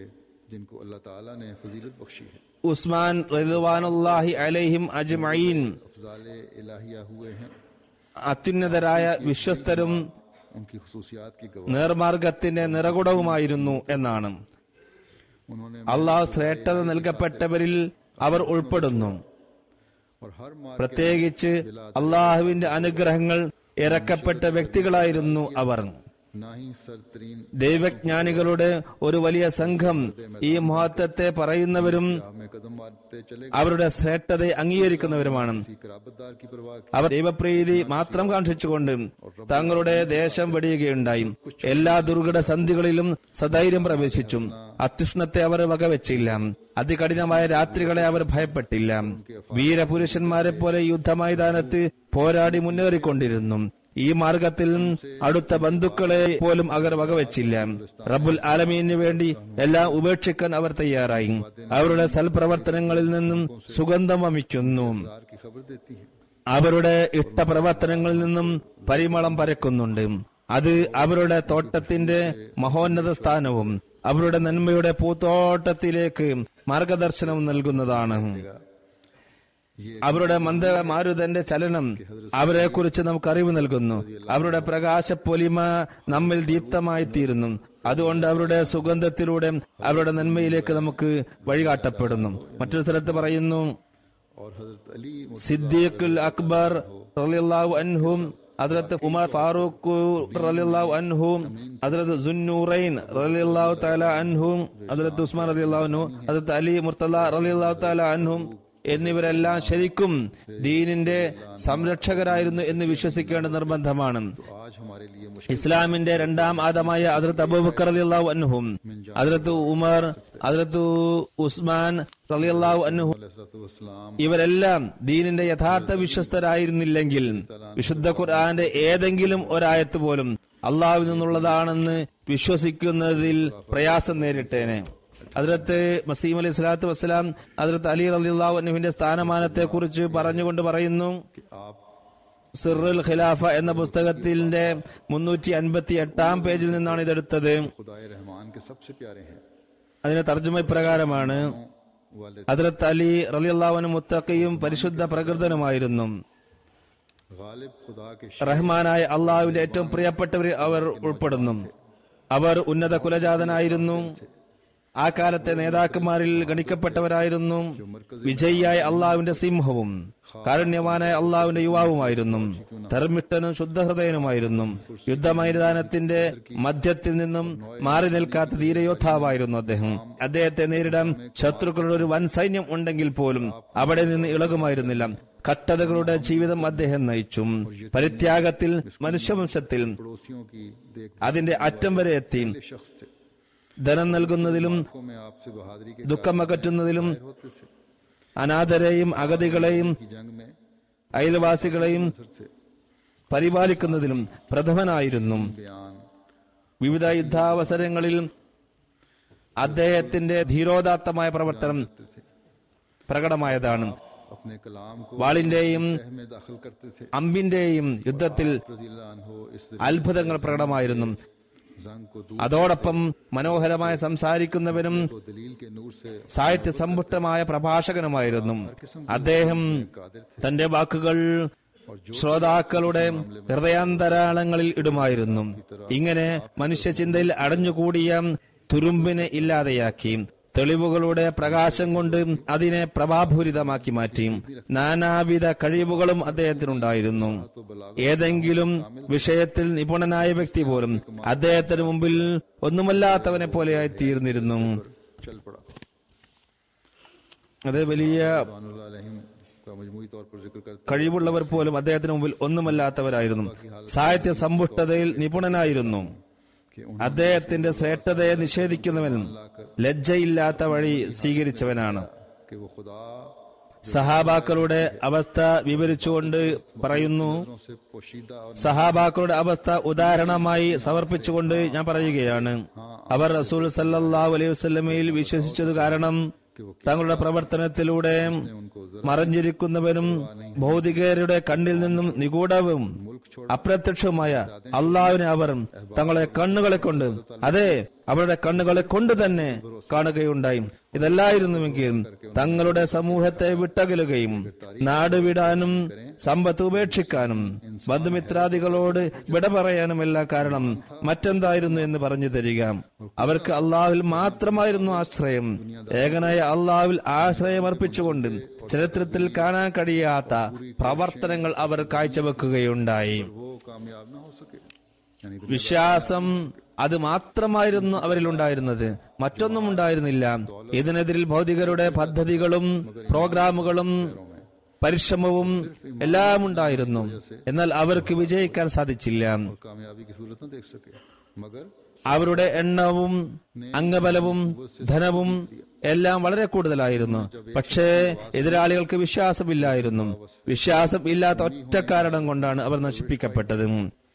जिनको अल्लाह ताला ने फजीलत बख्शी है, ഉസ്മാൻ റളിയല്ലാഹു അലൈഹിം അജ്മഈൻ, अफजाले इलाहिया हुए हैं। അത്യുന്നതരായ വിശ്വസ്തരും उनकी खुसूसियात की गवाह നേർമാർഗത്തിന്റെ നിറകുടവുമായിരുന്നു എന്നാണ്. उन्होंने അള്ളാഹു ശ്രേഷ്ഠത നൽകപ്പെട്ടവരിൽ അവർ ഉൾപ്പെടുന്നു. और हर मार्ग പ്രത്യേകിച്ച് അള്ളാഹുവിന്റെ അനുഗ്രഹങ്ങൾ ഇറക്കപ്പെട്ട വ്യക്തികളായിരുന്നു അവർ. ना ही सरतरीन ദൈവജ്ഞാനികളുടെ ഒരു വലിയ സംഘം ഈ മഹത്വത്തെ പറയുന്നവരും में कदम मारते चले അവരുടെ ശ്രേഷ്ഠതയെ അംഗീകരിക്കുന്നവരുമാണ്. किसी कराबतदार की परवाह അവർ ദൈവപ്രീതി മാത്രം കാക്ഷിച്ചുകൊണ്ട് തങ്ങളുടെ ദേശം വെടിയുകയുണ്ടായി. എല്ലാ ദുർഘട സന്ധികളിലും സധൈര്യം പ്രവേശിച്ചു. അത്യുഷ്ണത്തെ അവർ വകവെച്ചില്ല. അതികഠിനമായ രാത്രികളെ അവർ ഭയപ്പെട്ടില്ല. വീരപുരുഷന്മാരെ പോലെ യുദ്ധമൈതാനത്ത് പോരാടി മുന്നേറിക്കൊണ്ടിരുന്നു. ഈ മാർഗത്തിൽ അടുത്ത ബന്ധുക്കളെ പോലും അവർ വകവെച്ചില്ല. റബ്ബുൽ ആലമീനു വേണ്ടി എല്ലാം ഉപേക്ഷിക്കാൻ അവർ തയ്യാറായി. അവരുടെ സൽപ്രവർത്തനങ്ങളിൽ നിന്നും സുഗന്ധം വമിക്കുന്നു. की खबर देती है। അവരുടെ ഇഷ്ടപ്രവർത്തനങ്ങളിൽ നിന്നും പരിമളം പരക്കുന്നുണ്ട്. അത് അവരുടെ തോട്ടത്തിന്റെ മഹോന്നത സ്ഥാനവും അവരുടെ നന്മയുടെ പൂത്തോട്ടത്തിലേക്ക് മാർഗദർശനവും നൽകുന്നതാണ്. അവരുടെ മന്ദമാരുതന്റെ ചലനം അവരെ കുറിച്ച് നമുക്ക് അറിവ് നൽകുന്നു. അവരുടെ പ്രകാശപ്പൊലിമ നമ്മിൽ ദീപ്തമായി തീരുന്നു. അതുകൊണ്ട് അവരുടെ സുഗന്ധത്തിലൂടെ അവരുടെ നന്മയിലേക്ക് നമുക്ക് വഴികാട്ടപ്പെടുന്നു. മറ്റൊരു സ്ഥലത്ത് പറയുന്നു, और हजरत अली സിദ്ദീഖുൽ അക്ബർ റളിയല്ലാഹു അൻഹും, ഹദ്റത്ത് ഉമർ ഫാറൂഖ് റളിയല്ലാഹു അൻഹും, ഹദ്റത്ത് സുന്നൂറൈൻ റളിയല്ലാഹു തആല അൻഹും, ഹദ്റത്ത് ഉസ്മാൻ റളിയല്ലാഹു അൻഹു, ഹദ്റത്ത് അലി മുർത്തല റളിയല്ലാഹു തആല അൻഹും എന്നിവരെല്ലാം ശരിക്കും ദീനിന്റെ സംരക്ഷകരായിരുന്നു എന്ന് വിശ്വസിക്കേണ്ട നിർബന്ധമാണ്. आज हमारे लिए ഇസ്ലാമിന്റെ രണ്ടാം ആദമായ ഹദ്റത്ത് അബൂബക്കർ റളിയല്ലാഹു അൻഹും, ഹദ്റത്ത് ഉമർ, ഹദ്റത്ത് ഉസ്മാൻ റളിയല്ലാഹു അൻഹു मुश्किल ഇവരെല്ലാം ദീനിന്റെ യഥാർത്ഥ വിശ്വസ്തരായിരുന്നില്ലെങ്കിൽ വിശുദ്ധ ഖുർആന്റെ ഏതെങ്കിലും ഒരായത്ത് പോലും അള്ളാഹുവിൽ നിന്നുള്ളതാണെന്ന് വിശ്വസിക്കുന്നതിൽ പ്രയാസം നേരിട്ടേനെ. ഹദ്റത്ത് മസീഹ് അലൈഹി സ്വലാത്തു വസ്സലാം ഹദ്റത്ത് അലി റളിയല്ലാഹു അൻഹുവിന്റെ സ്ഥാനമാനത്തെ കുറിച്ച് പറഞ്ഞുകൊണ്ട് പറയുന്നു, आप സിറുൽ ഖിലാഫ എന്ന പുസ്തകത്തിന്റെ 358-ാം പേജിൽ നിന്നാണ് ഇതെടുത്തത്. खुदाए रहमान के सबसे प्यारे हैं। അതിന്റെ തർജ്ജമ ഇപ്രകാരമാണ്, वाले ഹദ്റത്ത് അലി റളിയല്ലാഹു അൻഹു മുത്തഖിയും പരിശുദ്ധ പ്രകൃതനുമായിരുന്നു. गालिब खुदा के റഹ്മാനായ അള്ളാഹുവിന്റെ ഏറ്റവും പ്രിയപ്പെട്ടവരിൽ അവർ ഉൾപ്പെടുന്നു. അവർ ഉന്നത കുലജാതനായിരുന്നു. ആ കാലത്തെ നേതാക്കന്മാരിൽ ഗണിക്കപ്പെട്ടവരായിരുന്നു. വിജയിയായ അള്ളാഹുവിന്റെ സിംഹവും കാരുണ്യവാനായ അള്ളാഹുവിന്റെ യുവാവുമായിരുന്നു. ധർമ്മിഷ്ഠനും ശുദ്ധഹൃദയനുമായിരുന്നു. യുദ്ധമൈതാനത്തിന്റെ മധ്യത്തിൽ നിന്നും മാറി നിൽക്കാത്ത ധീരയോദ്ധാവായിരുന്നു അദ്ദേഹം. അദ്ദേഹത്തെ നേരിടാൻ ശത്രുക്കളുടെ ഒരു വൻ സൈന്യം ഉണ്ടെങ്കിൽ പോലും അവിടെ നിന്ന് ഇളകുമായിരുന്നില്ല. കട്ടതകളുടെ ജീവിതം അദ്ദേഹം നയിച്ചു. പരിത്യാഗത്തിൽ മനുഷ്യവംശത്തിൽ पड़ोसियों की देख അതിന്റെ അറ്റം വരെ എത്തി. शख्स थे। ധനം നൽകുന്നതിലും में आपसे बहादुरी के ദുഃഖമകറ്റുന്നതിലും होते थे। അനാഥരെയും അഗതികളെയും की जंग में അയൽവാസികളെയും सर से അദ്ദേഹത്തിന്റെ ധീരോദാത്തമായ പ്രവർത്തനം പ്രകടമായതാണ്. अपने कलाम को വാളിന്റെയും में दाखिल करते थे। അമ്പിന്റെയും യുദ്ധത്തിൽ रज़ियल्लाहु अन्हु इस അത്ഭുതങ്ങൾ പ്രകടമായിരുന്നു. जंग को दूर അതോടൊപ്പം മനോഹരമായി സംസാരിക്കുന്നവനും को दलील के नूर से സാഹിത്യ സമ്പുഷ്ടമായ പ്രഭാഷകനുമായിരുന്നു. അദ്ദേഹം തന്റെ വാക്കുകൾ ശ്രോതാക്കളുടെ ഹൃദയാന്തരാളങ്ങളിൽ ഇടുമായിരുന്നു. ഇങ്ങനെ മനുഷ്യചിന്തയിൽ അടഞ്ഞുകൂടിയ തുരുമ്പിനെ ഇല്ലാതെയാക്കി തെളിവുകളുടെ പ്രകാശം കൊണ്ട് അതിനെ പ്രഭാപൂരിതമാക്കി മാറ്റി. നാനാവിധ കഴിവുകളും അദ്ദേഹത്തിനുണ്ടായിരുന്നു. ഏതെങ്കിലും വിഷയത്തിൽ നിപുണനായ വ്യക്തി പോലും അദ്ദേഹത്തിന് മുമ്പിൽ ഒന്നുമല്ലാത്തവനെ പോലെയായി തീർന്നിരുന്നു. चल पड़ा। അത് വലിയ रहमतुल्लाह अलैहिम का मजमूई तौर पर जिक्र करते കഴിവുള്ളവർ പോലും അദ്ദേഹത്തിന് മുമ്പിൽ ഒന്നുമല്ലാത്തവരായിരുന്നു. സാഹിത്യ സമ്പുഷ്ടതയിൽ നിപുണനായിരുന്നു. कि അദ്ദേഹത്തിന്റെ ശ്രേഷ്ഠതയെ നിഷേധിക്കുന്നവൻ ലജ്ജയില്ലാത്ത വഴി സ്വീകരിച്ചവനാണ്. कि वो खुदा സഹാബാക്കളുടെ അവസ്ഥ വിവരിച്ചുകൊണ്ട് പറയുന്നു. से पोशीदा और സഹാബാക്കളുടെ അവസ്ഥ ഉദാഹരണമായി സമർപ്പിച്ചുകൊണ്ട് ഞാൻ പറയുകയാണ്. അവർ റസൂൽ സല്ലല്ലാഹു അലൈഹി വസല്ലമയിൽ വിശ്വസിച്ചത് കാരണം തങ്ങളുടെ പ്രവർത്തനത്തിലൂടെ മറഞ്ഞിരിക്കുന്നവരും ഭൗതികരുടെ കണ്ണിൽ നിന്നും നിഗൂഢവും അപ്രത്യക്ഷവുമായ അള്ളാഹുവിനെ അവർ തങ്ങളെ കണ്ണുകളെ കൊണ്ട്, അതെ അവരുടെ കണ്ണുകളെ കൊണ്ട് തന്നെ കാണുകയുണ്ടായി. ഇതല്ലായിരുന്നുവെങ്കിൽ തങ്ങളുടെ സമൂഹത്തെ വിട്ടകലുകയും നാടുവിടാനും സമ്പത്ത് ഉപേക്ഷിക്കാനും ബന്ധുമിത്രാദികളോട് വിട പറയാനുമെല്ലാം കാരണം മറ്റെന്തായിരുന്നു എന്ന് പറഞ്ഞു തരിക. അവർക്ക് അള്ളാഹുവിൽ മാത്രമായിരുന്നു ആശ്രയം. ഏകനായ അള്ളാഹുവിൽ ആശ്രയം അർപ്പിച്ചുകൊണ്ട് ചരിത്രത്തിൽ കാണാൻ കഴിയാത്ത പ്രവർത്തനങ്ങൾ അവർ കാഴ്ചവെക്കുകയുണ്ടായി. वो कामयाब ना हो सके। यानी വിശ്വാസം അത് മാത്രമായിരുന്നു അവരിൽ ഉണ്ടായിരുന്നത്, മറ്റൊന്നും ഉണ്ടായിരുന്നില്ല. ഇതിനെതിരിൽ ഭൗതികരുടെ പദ്ധതികളും പ്രോഗ്രാമുകളും പരിശ്രമവും എല്ലാം ഉണ്ടായിരുന്നു. എന്നാൽ അവർക്ക് വിജയിക്കാൻ സാധിച്ചില്ല. कामयाबी की सूरत न देख सके, मगर അവരുടെ എണ്ണവും അംഗബലവും ധനവും എല്ലാം വളരെ കൂടുതലായിരുന്നു. പക്ഷേ എതിരാളികൾക്ക് വിശ്വാസമില്ലായിരുന്നു. വിശ്വാസം ഇല്ലാത്ത ഒറ്റ കാരണം കൊണ്ടാണ് അവർ നശിപ്പിക്കപ്പെട്ടത്.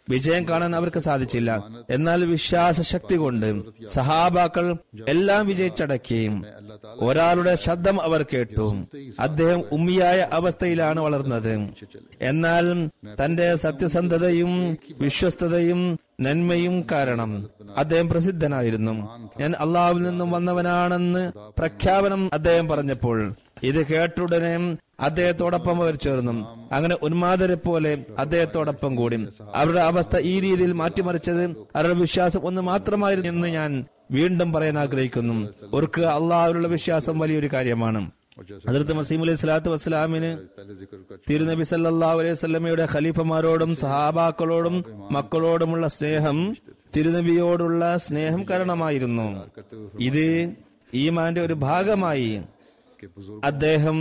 വിജയം കാണാൻ അവർക്ക് സാധിച്ചില്ല. എന്നാൽ വിശ്വാസ ശക്തി കൊണ്ട് സഹാബാക്കൾ എല്ലാം വിജയിച്ചടക്കുകയും ഒരാളുടെ ശബ്ദം അവർ കേട്ടു. അദ്ദേഹം ഉമ്മിയായ അവസ്ഥയിലാണ് വളർന്നത്. എന്നാൽ തന്റെ സത്യസന്ധതയും വിശ്വസ്തതയും നന്മയും കാരണം അദ്ദേഹം പ്രസിദ്ധനായിരുന്നു. ഞാൻ അള്ളാഹുവിൽ നിന്നും വന്നവനാണെന്ന് പ്രഖ്യാപനം അദ്ദേഹം പറഞ്ഞപ്പോൾ ഇത് കേട്ടുടനെ അദ്ദേഹത്തോടൊപ്പം അവർ ചേർന്നു. അങ്ങനെ ഉന്മാദരെ പോലെ അദ്ദേഹത്തോടൊപ്പം കൂടി. അവരുടെ അവസ്ഥ ഈ രീതിയിൽ മാറ്റിമറിച്ചത് അവരുടെ വിശ്വാസം ഒന്ന് മാത്രമായിരുന്നു എന്ന് ഞാൻ വീണ്ടും പറയാൻ ആഗ്രഹിക്കുന്നു. അവർക്ക് അള്ളാഹുവിലുള്ള വിശ്വാസം വലിയൊരു കാര്യമാണ്. ഹദ്റത്ത് മസീഹ് അലൈഹി സ്വലാത്തു വസ്സലാമിന് पहले जिक्र कर തിരുനബി സല്ലല്ലാഹു അലൈഹി വസല്ലമയുടെ ഖലീഫമാരോടും സഹാബാക്കളോടും മക്കളോടുമുള്ള സ്നേഹം തിരുനബിയോടുള്ള സ്നേഹം കാരണമായിരുന്നു. ഇത് ഈമാന്റെ ഒരു ഭാഗമായി के बुजुर्ग അദ്ദേഹം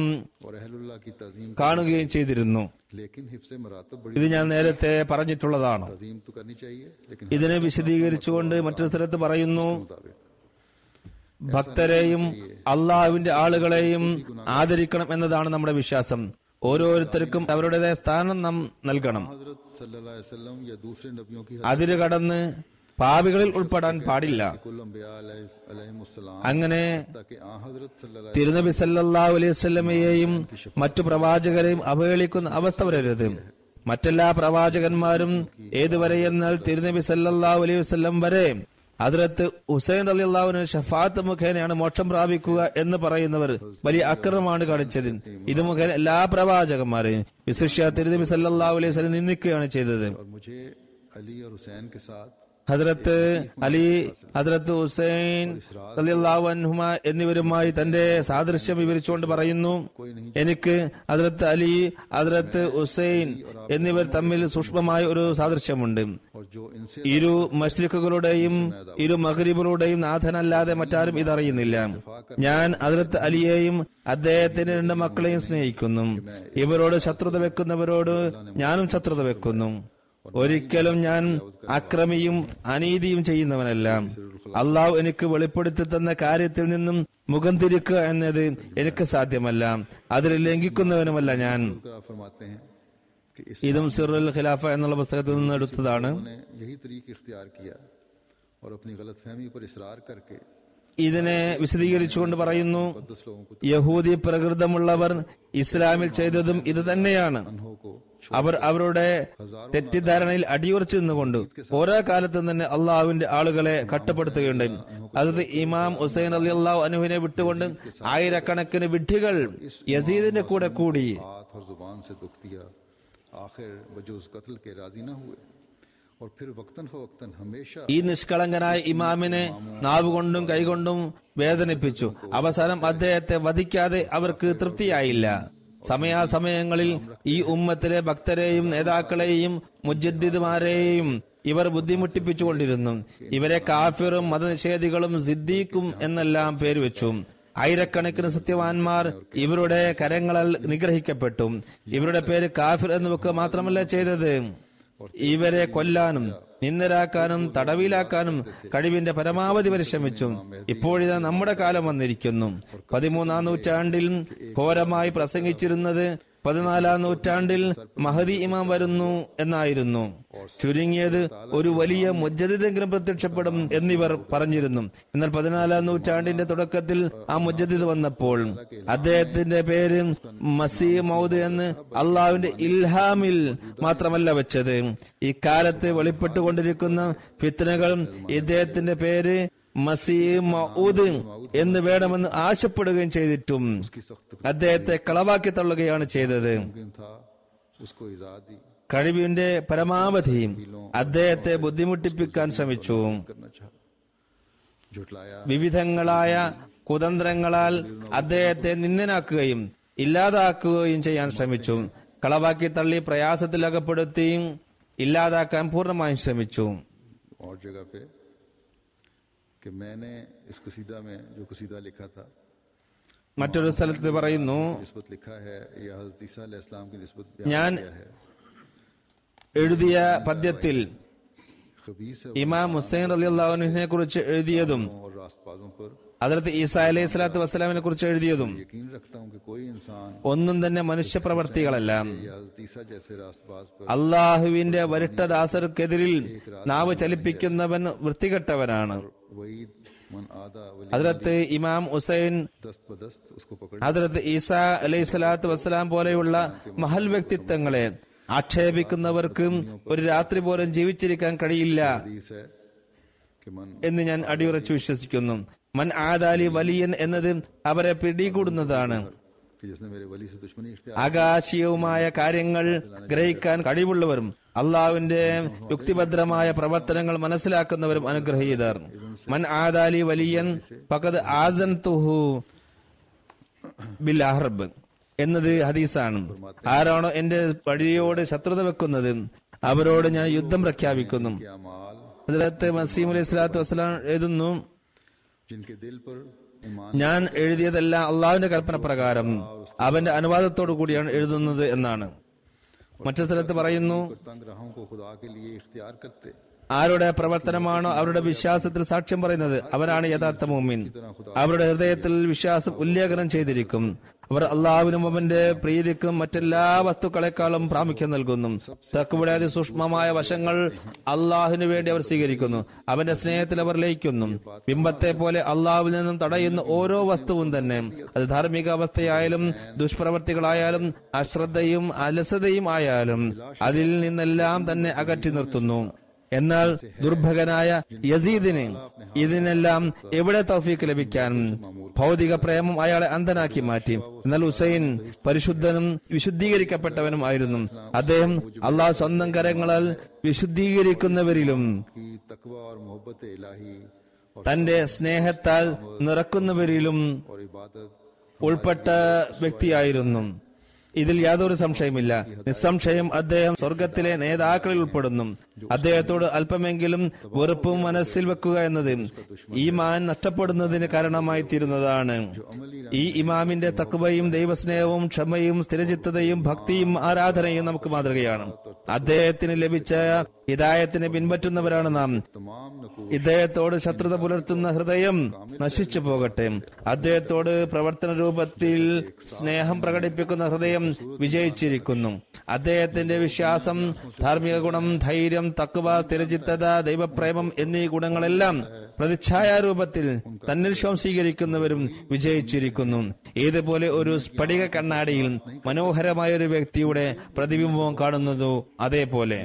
और अहलुल्लाह की तज़ीम, കാണുകയും ചെയ്തിരുന്നു. लेकिन हिफ्ज़े मरातब बड़ी ഇത് ഞാൻ നേരത്തെ പറഞ്ഞിട്ടുള്ളതാണ്. तज़ीम तो करनी चाहिए, लेकिन ഇതിനെ വിശദീകരിച്ചുകൊണ്ട് മറ്റൊരു സ്ഥലത്ത് പറയുന്നു, मुताबिक ഭക്തരെയും അള്ളാഹുവിന്റെ ആളുകളെയും ആദരിക്കണം എന്നതാണ് നമ്മുടെ വിശ്വാസം. ഓരോരുത്തർക്കും അവരുടേതായ സ്ഥാനം നാം നൽകണം. हज़रत सल्लल्लाहु अलैहि वसल्लम या दूसरे नबियों की അതിര് കടന്ന് പാപികളിൽ ഉൾപ്പെടാൻ പാടില്ല. कुल अंबिया अलैहिमुस्सलाम അങ്ങനെ ताकि आ हज़रत सल्लल्लाहु തിരുനബി സല്ലല്ലാഹു അലൈഹി വസല്ലമയെയും മറ്റു പ്രവാചകരെയും അവഹേളിക്കുന്ന അവസ്ഥ വരരുത്. മറ്റെല്ലാ പ്രവാചകന്മാരും ഏതുവരെ എന്നാൽ തിരുനബി സല്ലല്ലാഹു അലൈഹി വസല്ലം വരെ ഹദ്റത്ത് ഹുസൈൻ റളിയല്ലാഹു അൻഹു ഷഫാഅത്ത് മുഖേനയാണ് മോക്ഷം പ്രാപിക്കുക എന്ന് പറയുന്നവർ വലിയ അക്രമമാണ് കാണിച്ചത്. ഇത് മുഖേന എല്ലാ പ്രവാചകന്മാരെയും വിശിഷ്യ തിരുനബി സല്ലല്ലാഹു അലൈഹി വസല്ലം നിന്ദിക്കുകയാണ് ചെയ്തത്. और मुझे अली और हुसैन के साथ ഹദ്റത്ത് അലി, ഹദ്റത്ത് ഹുസൈൻ റളിയല്ലാഹു അൻഹുമ എന്നിവരുമായി തന്റെ സാദൃശ്യം വിവരിച്ചുകൊണ്ട് പറയുന്നു, എനിക്ക് ഹദ്റത്ത് അലി, ഹദ്റത്ത് ഹുസൈൻ എന്നിവർ തമ്മിൽ സൂക്ഷ്മമായ ഒരു സാദൃശ്യമുണ്ട്. और जो इनसे ഇരു മശ്രിക്കുകളുടെയും ഇരു മഗ്രിബുകളുടെയും നാഥനല്ലാതെ മറ്റാരും ഇതറിയുന്നില്ല. ഞാൻ ഹദ്റത്ത് അലിയെയും അദ്ദേഹത്തിന്റെ രണ്ട് മക്കളെയും സ്നേഹിക്കുന്നു. ഇവരോട് ശത്രുത വെക്കുന്നവരോട് ഞാനും ശത്രുത വെക്കുന്നു. ഒരിക്കലും ഞാൻ അക്രമിയും അനീതിയും ചെയ്യുന്നവനല്ല. അള്ളാഹു എനിക്ക് വെളിപ്പെടുത്തി തന്ന കാര്യത്തിൽ നിന്നും മുഖം തിരിക്കുക എന്നത് എനിക്ക് സാധ്യമല്ല. അതിൽ ലംഘിക്കുന്നവനുമല്ല ഞാൻ. फरमाते हैं कि इस ഇതും സിറുൽ ഖിലാഫ എന്നുള്ള പുസ്തകത്തിൽ നിന്ന് എടുത്തതാണ്. ने यही तरीक इख्तियार किया और अपनी गलतफहमी पर इसरार करके ഇതിനെ വിശദീകരിച്ചുകൊണ്ട് പറയുന്നു, दस लोगों को യഹൂദി പ്രകൃതമുള്ളവർ ഇസ്ലാമിൽ ചെയ്തതും ഇത് തന്നെയാണ്. तन्हों को അവർ അവരുടെ തെറ്റിദ്ധാരണയിൽ അടിയുറച്ചു നിന്നുകൊണ്ട് ഓരോ കാലത്തും തന്നെ അള്ളാഹുവിന്റെ ആളുകളെ കട്ടുപ്പെടുത്തുകയുണ്ടായി. അത് ഇമാം ഹുസൈൻ റളിയല്ലാഹു അൻഹുവിനെ വിട്ടുകൊണ്ട് ആയിരക്കണക്കിന് വിഡ്ഢികൾ യസീദിന്റെ കൂടെ കൂടി हाथ और जुबान से दुख दिया, आखिर बजूज कत्ल के राजी न हुए और फिर वक्तन फवक्तन हमेशा ഈ നിഷ്കളങ്കനായ ഇമാമിനെ നാവുകൊണ്ടും കൈകൊണ്ടും വേദനിപ്പിച്ചു. അവസാനം അദ്ദേഹത്തെ വധിക്കാതെ അവർക്ക് തൃപ്തിയായില്ല. സമയാസമയങ്ങളിൽ ഈ ഉമ്മത്തിലെ ഭക്തരെയും നേതാക്കളെയും മുജദ്ദിദുമാരെയും ഇവർ ബുദ്ധിമുട്ടിപ്പിച്ചുകൊണ്ടിരുന്നു. ഇവരെ കാഫിറും മതനിഷേധികളും സിദ്ദീഖും എന്നെല്ലാം പേരുവെച്ചു. ആയിരക്കണക്കിന് സത്യവാൻമാർ ഇവരുടെ കരങ്ങളാൽ നിഗ്രഹിക്കപ്പെട്ടു. ഇവരുടെ പേര് കാഫിർ എന്ന് വെക്കുക മാത്രമല്ല ചെയ്തത്, ഇവരെ കൊല്ലാനും നിന്ദരാക്കാനും തടവിലാക്കാനും കഴിവിന്റെ പരമാവധി പരിശ്രമിച്ചു. ഇപ്പോഴിതാ നമ്മുടെ കാലം വന്നിരിക്കുന്നു. 13-ാം നൂറ്റാണ്ടിൽ ഘോരമായി പ്രസംഗിച്ചിരുന്നത് 14-ാം നൂറ്റാണ്ടിൽ മഹദി ഇമാം വരുന്നു എന്നായിരുന്നു. ചുരുങ്ങിയത് ഒരു വലിയ മുജദ്ദിദെങ്കിലും പ്രത്യക്ഷപ്പെടും എന്നിവർ പറഞ്ഞിരുന്നു. എന്നാൽ 14-ാം നൂറ്റാണ്ടിന്റെ തുടക്കത്തിൽ ആ മുജദ്ദിദ് വന്നപ്പോൾ അദ്ദേഹത്തിന്റെ പേര് മസീഹ് മൗദ് എന്ന് അള്ളാഹുവിന്റെ ഇൽഹാമിൽ മാത്രമല്ല വെച്ചത്, ഇക്കാലത്ത് വെളിപ്പെട്ടുകൊണ്ടിരിക്കുന്ന ഫിത്നകൾ ഇദ്ദേഹത്തിന്റെ പേര് മസീഹ് മൗദ് എന്ന് വേണമെന്ന് ആശപ്പെടുകയും ചെയ്തിട്ടും അദ്ദേഹത്തെ കളവാക്കി തള്ളുകയാണ് ചെയ്തത്. मुमकिन था उसको इजाद दी കഴിവിന്റെ പരമാവധി അദ്ദേഹത്തെ ബുദ്ധിമുട്ടിപ്പിക്കാൻ ശ്രമിച്ചു. करना चाहा, झुटलाया, വിവിധങ്ങളായ കുതന്ത്രങ്ങളാൽ അദ്ദേഹത്തെ നിന്ദനാക്കുകയും ഇല്ലാതാക്കുകയും ചെയ്യാൻ ശ്രമിച്ചു. കളവാക്കി തള്ളി പ്രയാസത്തിലകപ്പെടുത്തി ഇല്ലാതാക്കാൻ പൂർണ്ണമായും ശ്രമിച്ചു. और जगह पे कि मैंने इस कसीदा में जो कसीदा लिखा था മറ്റൊരു സ്ഥലത്ത് പറയുന്നു, निस्बत लिखा है या हज़रत ईसा अलैहिस्सलाम की निस्बत ഞാൻ बयान किया है। എഴുതിയ പദ്യത്തിൽ खबीस है ഇമാം ഹുസൈൻ റളിയല്ലാഹു അൻഹുവിനെ കുറിച്ച് എഴുതിയതും और रास्तबाजों पर ഹദ്റത്ത് ഈസാ അലൈഹി സ്വലാത്തു വസ്സലാമിനെ കുറിച്ച് എഴുതിയതും यकीन रखता हूँ कि कोई इंसान ഒന്നും തന്നെ മനുഷ്യപ്രവർത്തികളല്ല. या हज़रत ईसा जैसे रास्तबाज पर അള്ളാഹുവിന്റെ വരിട്ടദാസർക്കെതിരിൽ നാവ് ചലിപ്പിക്കുന്നവൻ വൃത്തികെട്ടവനാണ്. वईद मन आदा वली ഹദ്റത്ത് ഇമാം ഹുസൈൻ, दस्त बदस्त उसको पकड़ ഹദ്റത്ത് ഈസാ അലൈഹി സ്വലാത്തു വസ്സലാം പോലെയുള്ള മഹൽ വ്യക്തിത്വങ്ങളെ ആക്ഷേപിക്കുന്നവർക്ക് ഒരു രാത്രി പോലും ജീവിച്ചിരിക്കാൻ കഴിയില്ല हदीस है कि मन എന്ന് ഞാൻ അടിയുറച്ചു വിശ്വസിക്കുന്നു. മൻ ആദാലി വലിയൻ എന്നത് അവരെ പിടികൂടുന്നതാണ്. कि जिसने मेरे वली से दुश्मनी इख्तियार ആകാശീയവുമായ കാര്യങ്ങൾ ഗ്രഹിക്കാൻ കഴിവുള്ളവരും അള്ളാഹുവിന്റെ യുക്തിഭദ്രമായ പ്രവർത്തനങ്ങൾ മനസ്സിലാക്കുന്നവരും അനുഗ്രഹീതർ. മൻ ആദാലി വലിയൻ ഫഖദ് ആസൻതുഹു ബിൽ അഹ്റബ് എന്നത് ഹദീസാണ്. ആരാണോ എന്റെ വഴിയോട് ശത്രുത വെക്കുന്നത് അവരോട് ഞാൻ യുദ്ധം പ്രഖ്യാപിക്കുന്നു. के अमाल ഹദ്റത്ത് മസീഹ് അലൈഹി സ്വലാത്തു വസ്സലാം എഴുതുന്നു, जिनके दिल पर ईमान ഞാൻ എഴുതിയതെല്ലാം അള്ളാഹുവിന്റെ കൽപ്പന പ്രകാരം അവന്റെ അനുവാദത്തോടു കൂടിയാണ് എഴുതുന്നത് എന്നാണ്. മറ്റൊരു സ്ഥലത്ത് പറയുന്നു, तंग राहों को खुदा के लिए इख्तियार करते ആരുടെ പ്രവർത്തനമാണോ അവരുടെ വിശ്വാസത്തിൽ സാക്ഷ്യം പറയുന്നത് അവരാണ് യഥാർത്ഥ മുഅ്മിൻ. അവരുടെ ഹൃദയത്തിൽ വിശ്വാസം ഉല്ലേഖനം ചെയ്തിരിക്കും. അവർ അള്ളാഹുവിനും അവന്റെ പ്രീതിക്കും മറ്റെല്ലാ വസ്തുക്കളെക്കാളും പ്രാമുഖ്യം നൽകുന്നു. തഖ്വയുടെ അതിസൂക്ഷ്മമായ വശങ്ങൾ അള്ളാഹുവിനു വേണ്ടി അവർ സ്വീകരിക്കുന്നു. അവന്റെ സ്നേഹത്തിൽ അവർ ലയിക്കുന്നു. ബിംബത്തെ പോലെ അള്ളാഹുവിൽ നിന്നും തടയുന്ന ഓരോ വസ്തുവും തന്നെ, അത് ധാർമ്മിക അവസ്ഥയായാലും ദുഷ്പ്രവർത്തികളായാലും അശ്രദ്ധയും അലസതയും ആയാലും അതിൽ നിന്നെല്ലാം തന്നെ അകറ്റി നിർത്തുന്നു. എന്നാൽ ദുർഭകനായ യസീദിന് ഇതിനെല്ലാം എവിടെ തൗഫീക്ക് ലഭിക്കാൻ? ഭൗതിക പ്രേമം അയാളെ അന്ധനാക്കി മാറ്റി. എന്നാൽ ഹുസൈൻ പരിശുദ്ധനും വിശുദ്ധീകരിക്കപ്പെട്ടവനും ആയിരുന്നു. അദ്ദേഹം അള്ളാഹ് സ്വന്തം കരങ്ങളാൽ വിശുദ്ധീകരിക്കുന്നവരിലും की तकवा और मोहब्बत इलाही और തന്റെ സ്നേഹത്താൽ നിറക്കുന്നവരിലും और इबादत ഉൾപ്പെട്ട വ്യക്തിയായിരുന്നു. ഇതിൽ യാതൊരു സംശയമില്ല. നിസ്സംശയം അദ്ദേഹം സ്വർഗത്തിലെ നേതാക്കളിൽ ഉൾപ്പെടുന്നു. അദ്ദേഹത്തോട് അല്പമെങ്കിലും വെറുപ്പും മനസ്സിൽ വെക്കുക എന്നത് ഈമാൻ നഷ്ടപ്പെടുന്നതിന് കാരണമായി തീരുന്നതാണ്. ഈ ഇമാമിന്റെ തഖ്വയും ദൈവസ്നേഹവും ക്ഷമയും സ്ഥിരചിത്തതയും ഭക്തിയും ആരാധനയും നമുക്ക് മാതൃകയാണ്. അദ്ദേഹത്തിന് ലഭിച്ച ഹിദായത്തിനെ പിൻപറ്റുന്നവരാണ് നാം. तमाम नकूश ഇദ്ദേഹത്തോട് ശത്രുത പുലർത്തുന്ന ഹൃദയം നശിച്ചു പോകട്ടെ. അദ്ദേഹത്തോട് പ്രവർത്തന രൂപത്തിൽ സ്നേഹം പ്രകടിപ്പിക്കുന്ന ഹൃദയം അദ്ദേഹം വിജയിച്ചിരിക്കുന്നു. അദ്ദേഹത്തിന്റെ വിശ്വാസം, ധാർമ്മിക ഗുണം, ധൈര്യം, തഖ്വ, സ്ഥിരചിത്തത, ദൈവപ്രേമം എന്നീ ഗുണങ്ങളെല്ലാം പ്രതിച്ഛായാരൂപത്തിൽ തന്നിൽ സ്വീകരിക്കുന്നവരും വിജയിച്ചിരിക്കുന്നു. ഇതുപോലെ ഒരു സ്ഫടിക കണ്ണാടിയിൽ മനോഹരമായ ഒരു വ്യക്തിയുടെ പ്രതിബിംബം കാണുന്നതോ അതേപോലെ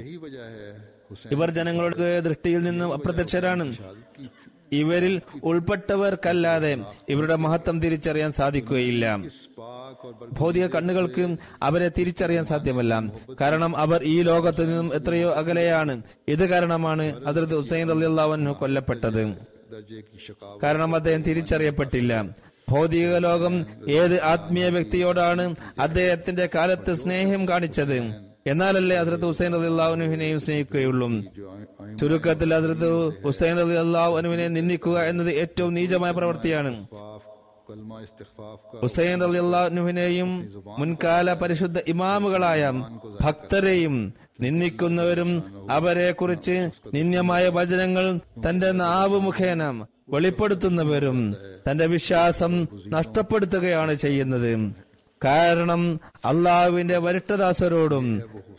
ഇവർ ജനങ്ങളുടെ ദൃഷ്ടിയിൽ നിന്നും അപ്രത്യക്ഷരാണ്. ഇവരിൽ ഉൾപ്പെട്ടവർക്കല്ലാതെ ഇവരുടെ മഹത്വം തിരിച്ചറിയാൻ സാധിക്കുകയില്ല. ഭൗതിക കണ്ണുകൾക്ക് അവരെ തിരിച്ചറിയാൻ സാധ്യമല്ല. കാരണം അവർ ഈ ലോകത്തു നിന്നും എത്രയോ അകലെയാണ്. ഇത് കാരണമാണ് ഹദ്റത്ത് ഹുസൈൻ റളിയല്ലാഹു അൻഹു കൊല്ലപ്പെട്ടത്. കാരണം അദ്ദേഹം തിരിച്ചറിയപ്പെട്ടില്ല. ഭൗതിക ലോകം ഏത് ആത്മീയ വ്യക്തിയോടാണ് അദ്ദേഹത്തിന്റെ കാലത്ത് സ്നേഹം കാണിച്ചത്? എന്നാലല്ലേ ഹദ്റത്ത് ഹുസൈൻ റളിയല്ലാഹു അൻഹുവിനെയും സ്നേഹിക്കുകയുള്ളൂ. ചുരുക്കത്തിൽ ഹദ്റത്ത് ഹുസൈൻ റളിയല്ലാഹു അൻഹുവിനെ നിന്ദിക്കുക എന്നത് ഏറ്റവും നീചമായ പ്രവൃത്തിയാണ്. ഹുസൈൻ റളിയല്ലാഹു അൻഹുവിനെയും മുൻകാല പരിശുദ്ധ ഇമാമുകളായ ഭക്തരെയും നിന്ദിക്കുന്നവരും അവരെ കുറിച്ച് നിന്ദ്യമായ വചനങ്ങൾ തന്റെ നാവ് മുഖേന വെളിപ്പെടുത്തുന്നവരും തന്റെ വിശ്വാസം നഷ്ടപ്പെടുത്തുകയാണ് ചെയ്യുന്നത്. കാരണം അള്ളാഹുവിന്റെ വരിഷ്ഠദാസരോടും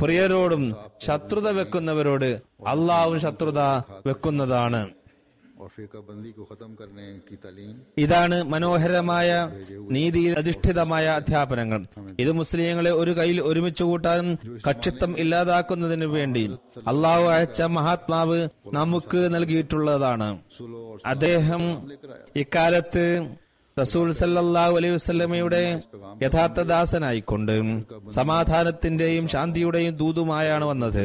പ്രിയരോടും ശത്രുത വെക്കുന്നവരോട് അള്ളാഹു ശത്രുത വെക്കുന്നതാണ്. ഇതാണ് മനോഹരമായ നീതിയിൽ അധിഷ്ഠിതമായ അധ്യാപനങ്ങൾ. ഇത് മുസ്ലിങ്ങളെ ഒരു കയ്യിൽ ഒരുമിച്ച് കൂട്ടാനും കക്ഷിത്വം ഇല്ലാതാക്കുന്നതിനു വേണ്ടി അള്ളാഹു അയച്ച മഹാത്മാവ് നമുക്ക് നൽകിയിട്ടുള്ളതാണ്. അദ്ദേഹം ഇക്കാലത്ത് റസൂൽ സല്ലല്ലാഹു അലൈഹി വസല്ലമയുടെ യഥാർത്ഥ ദാസനായിക്കൊണ്ട് സമാധാനത്തിന്റെയും ശാന്തിയുടെയും ദൂതുമായാണ് വന്നത്.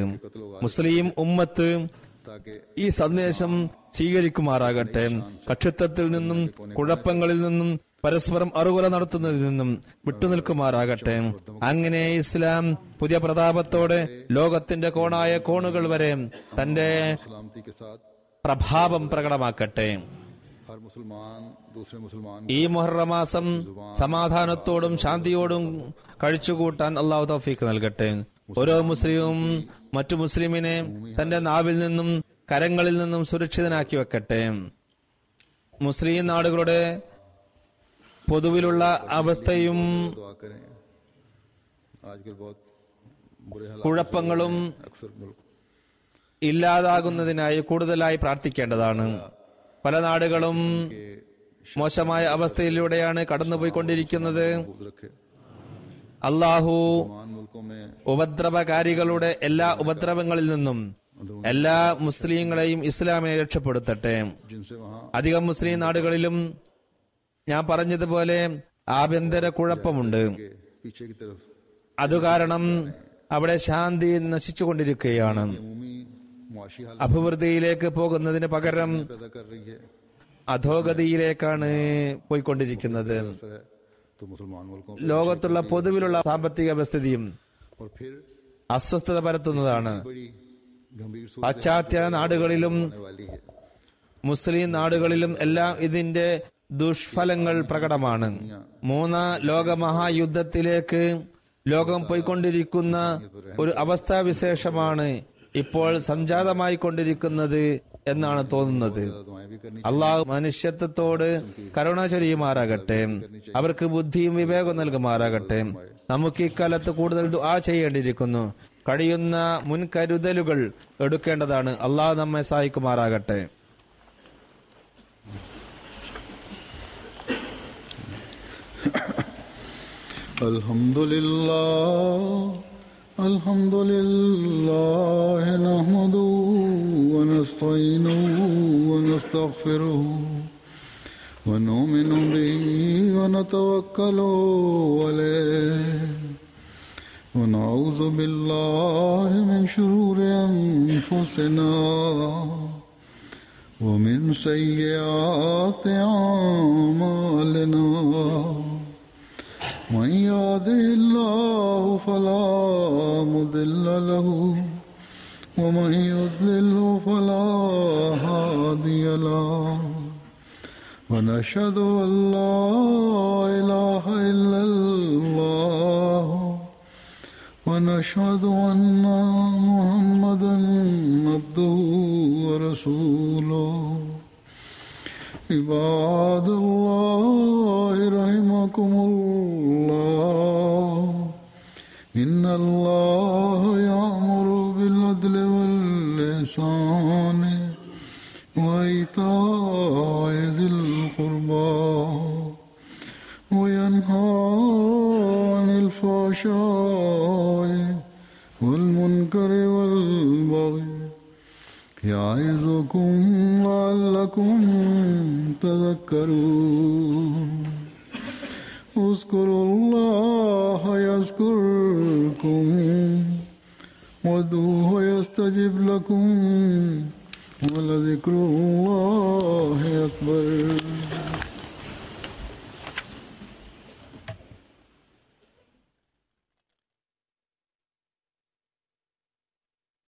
മുസ്ലിം ഉമ്മത്ത് ഈ സന്ദേശം സ്വീകരിക്കുമാറാകട്ടെ. കക്ഷിത്വത്തിൽ നിന്നും കുഴപ്പങ്ങളിൽ നിന്നും പരസ്പരം അറുകൊല നടത്തുന്നതിൽ നിന്നും വിട്ടുനിൽക്കുമാറാകട്ടെ. അങ്ങനെ ഇസ്ലാം പുതിയ പ്രതാപത്തോടെ ലോകത്തിന്റെ കോണായ കോണുകൾ വരെ തന്റെ പ്രഭാവം പ്രകടമാക്കട്ടെ. ഈ മുഹറം മാസം സമാധാനത്തോടും ശാന്തിയോടും കഴിച്ചുകൂട്ടാൻ അള്ളാഹു തൗഫീഖ് നൽകട്ടെ. ഓരോ മുസ്ലിമും മറ്റു മുസ്ലിമിനെ തന്റെ നാവിൽ നിന്നും കരങ്ങളിൽ നിന്നും സുരക്ഷിതനാക്കി വെക്കട്ടെ. മുസ്ലിം നാടുകളുടെ പൊതുവിലുള്ള അവസ്ഥയും കുഴപ്പങ്ങളും ഇല്ലാതാകുന്നതിനായി കൂടുതലായി പ്രാർത്ഥിക്കേണ്ടതാണ്. പല നാടുകളും മോശമായ അവസ്ഥയിലൂടെയാണ് കടന്നുപോയിക്കൊണ്ടിരിക്കുന്നത്. അള്ളാഹു ഉപദ്രവകാരികളുടെ എല്ലാ ഉപദ്രവങ്ങളിൽ നിന്നും എല്ലാ മുസ്ലിങ്ങളെയും ഇസ്ലാമിനെ രക്ഷപ്പെടുത്തട്ടെ. അധികം മുസ്ലിം നാടുകളിലും ഞാൻ പറഞ്ഞതുപോലെ ആഭ്യന്തര കുഴപ്പമുണ്ട്. അതുകാരണം അവിടെ ശാന്തി നശിച്ചുകൊണ്ടിരിക്കുകയാണ്. അഭിവൃദ്ധിയിലേക്ക് പോകുന്നതിന് പകരം അധോഗതിയിലേക്കാണ് പോയിക്കൊണ്ടിരിക്കുന്നത്. ലോകത്തുള്ള പൊതുവിലുള്ള സാമ്പത്തിക വ്യവസ്ഥിതിയും അസ്വസ്ഥത പരത്തുന്നതാണ്. പാശ്ചാത്യ നാടുകളിലും മുസ്ലിം നാടുകളിലും എല്ലാം ഇതിന്റെ ദുഷ്ഫലങ്ങൾ പ്രകടമാണ്. മൂന്നാം ലോകമഹായുദ്ധത്തിലേക്ക് ലോകം പോയിക്കൊണ്ടിരിക്കുന്ന ഒരു അവസ്ഥാവിശേഷമാണ് ഇപ്പോൾ സംജാതമായി കൊണ്ടിരിക്കുന്നത് എന്നാണ് തോന്നുന്നത്. അള്ളാഹു മനുഷ്യത്വത്തോട് കരുണ ചൊരിയുമാറാകട്ടെ. അവർക്ക് ബുദ്ധിയും വിവേകവും നൽകുമാറാകട്ടെ. നമുക്ക് ഇക്കാലത്ത് കൂടുതൽ ദുആ ചെയ്യേണ്ടിയിരിക്കുന്നു. കഴിയുന്ന മുൻകരുതലുകൾ എടുക്കേണ്ടതാണ്. അള്ളാഹു നമ്മെ സഹായിക്കുമാറാകട്ടെ. അൽഹംദുലില്ലാഹി നഹ്മദുഹു വനസ്തഈനുഹു വനസ്തഗ്ഫിറുഹു വനുഅ്മിനു ബിഹി വനതവക്കലു അലൈഹി വനഊദു ബില്ലാഹി മിൻ ശുറൂരി അൻഫുസിനാ വമിൻ സയ്യിആതി അഅ്മാലിനാ. من يهده الله فلا مضل له ومن يضلل فلا هادي له ونشهد أن لا إله إلا الله ونشهد أن محمدا عبده ورسوله. عباد الله رحمكم الله إن الله يأمر بالعدل والإحسان وإيتاء ذي القربى وينهى عن الفحشاء والمنكر والبغي يعظكم لعلكم تذكرون اذكروا الله يذكركم وادعوه يستجب لكم ولذكر الله أكبر.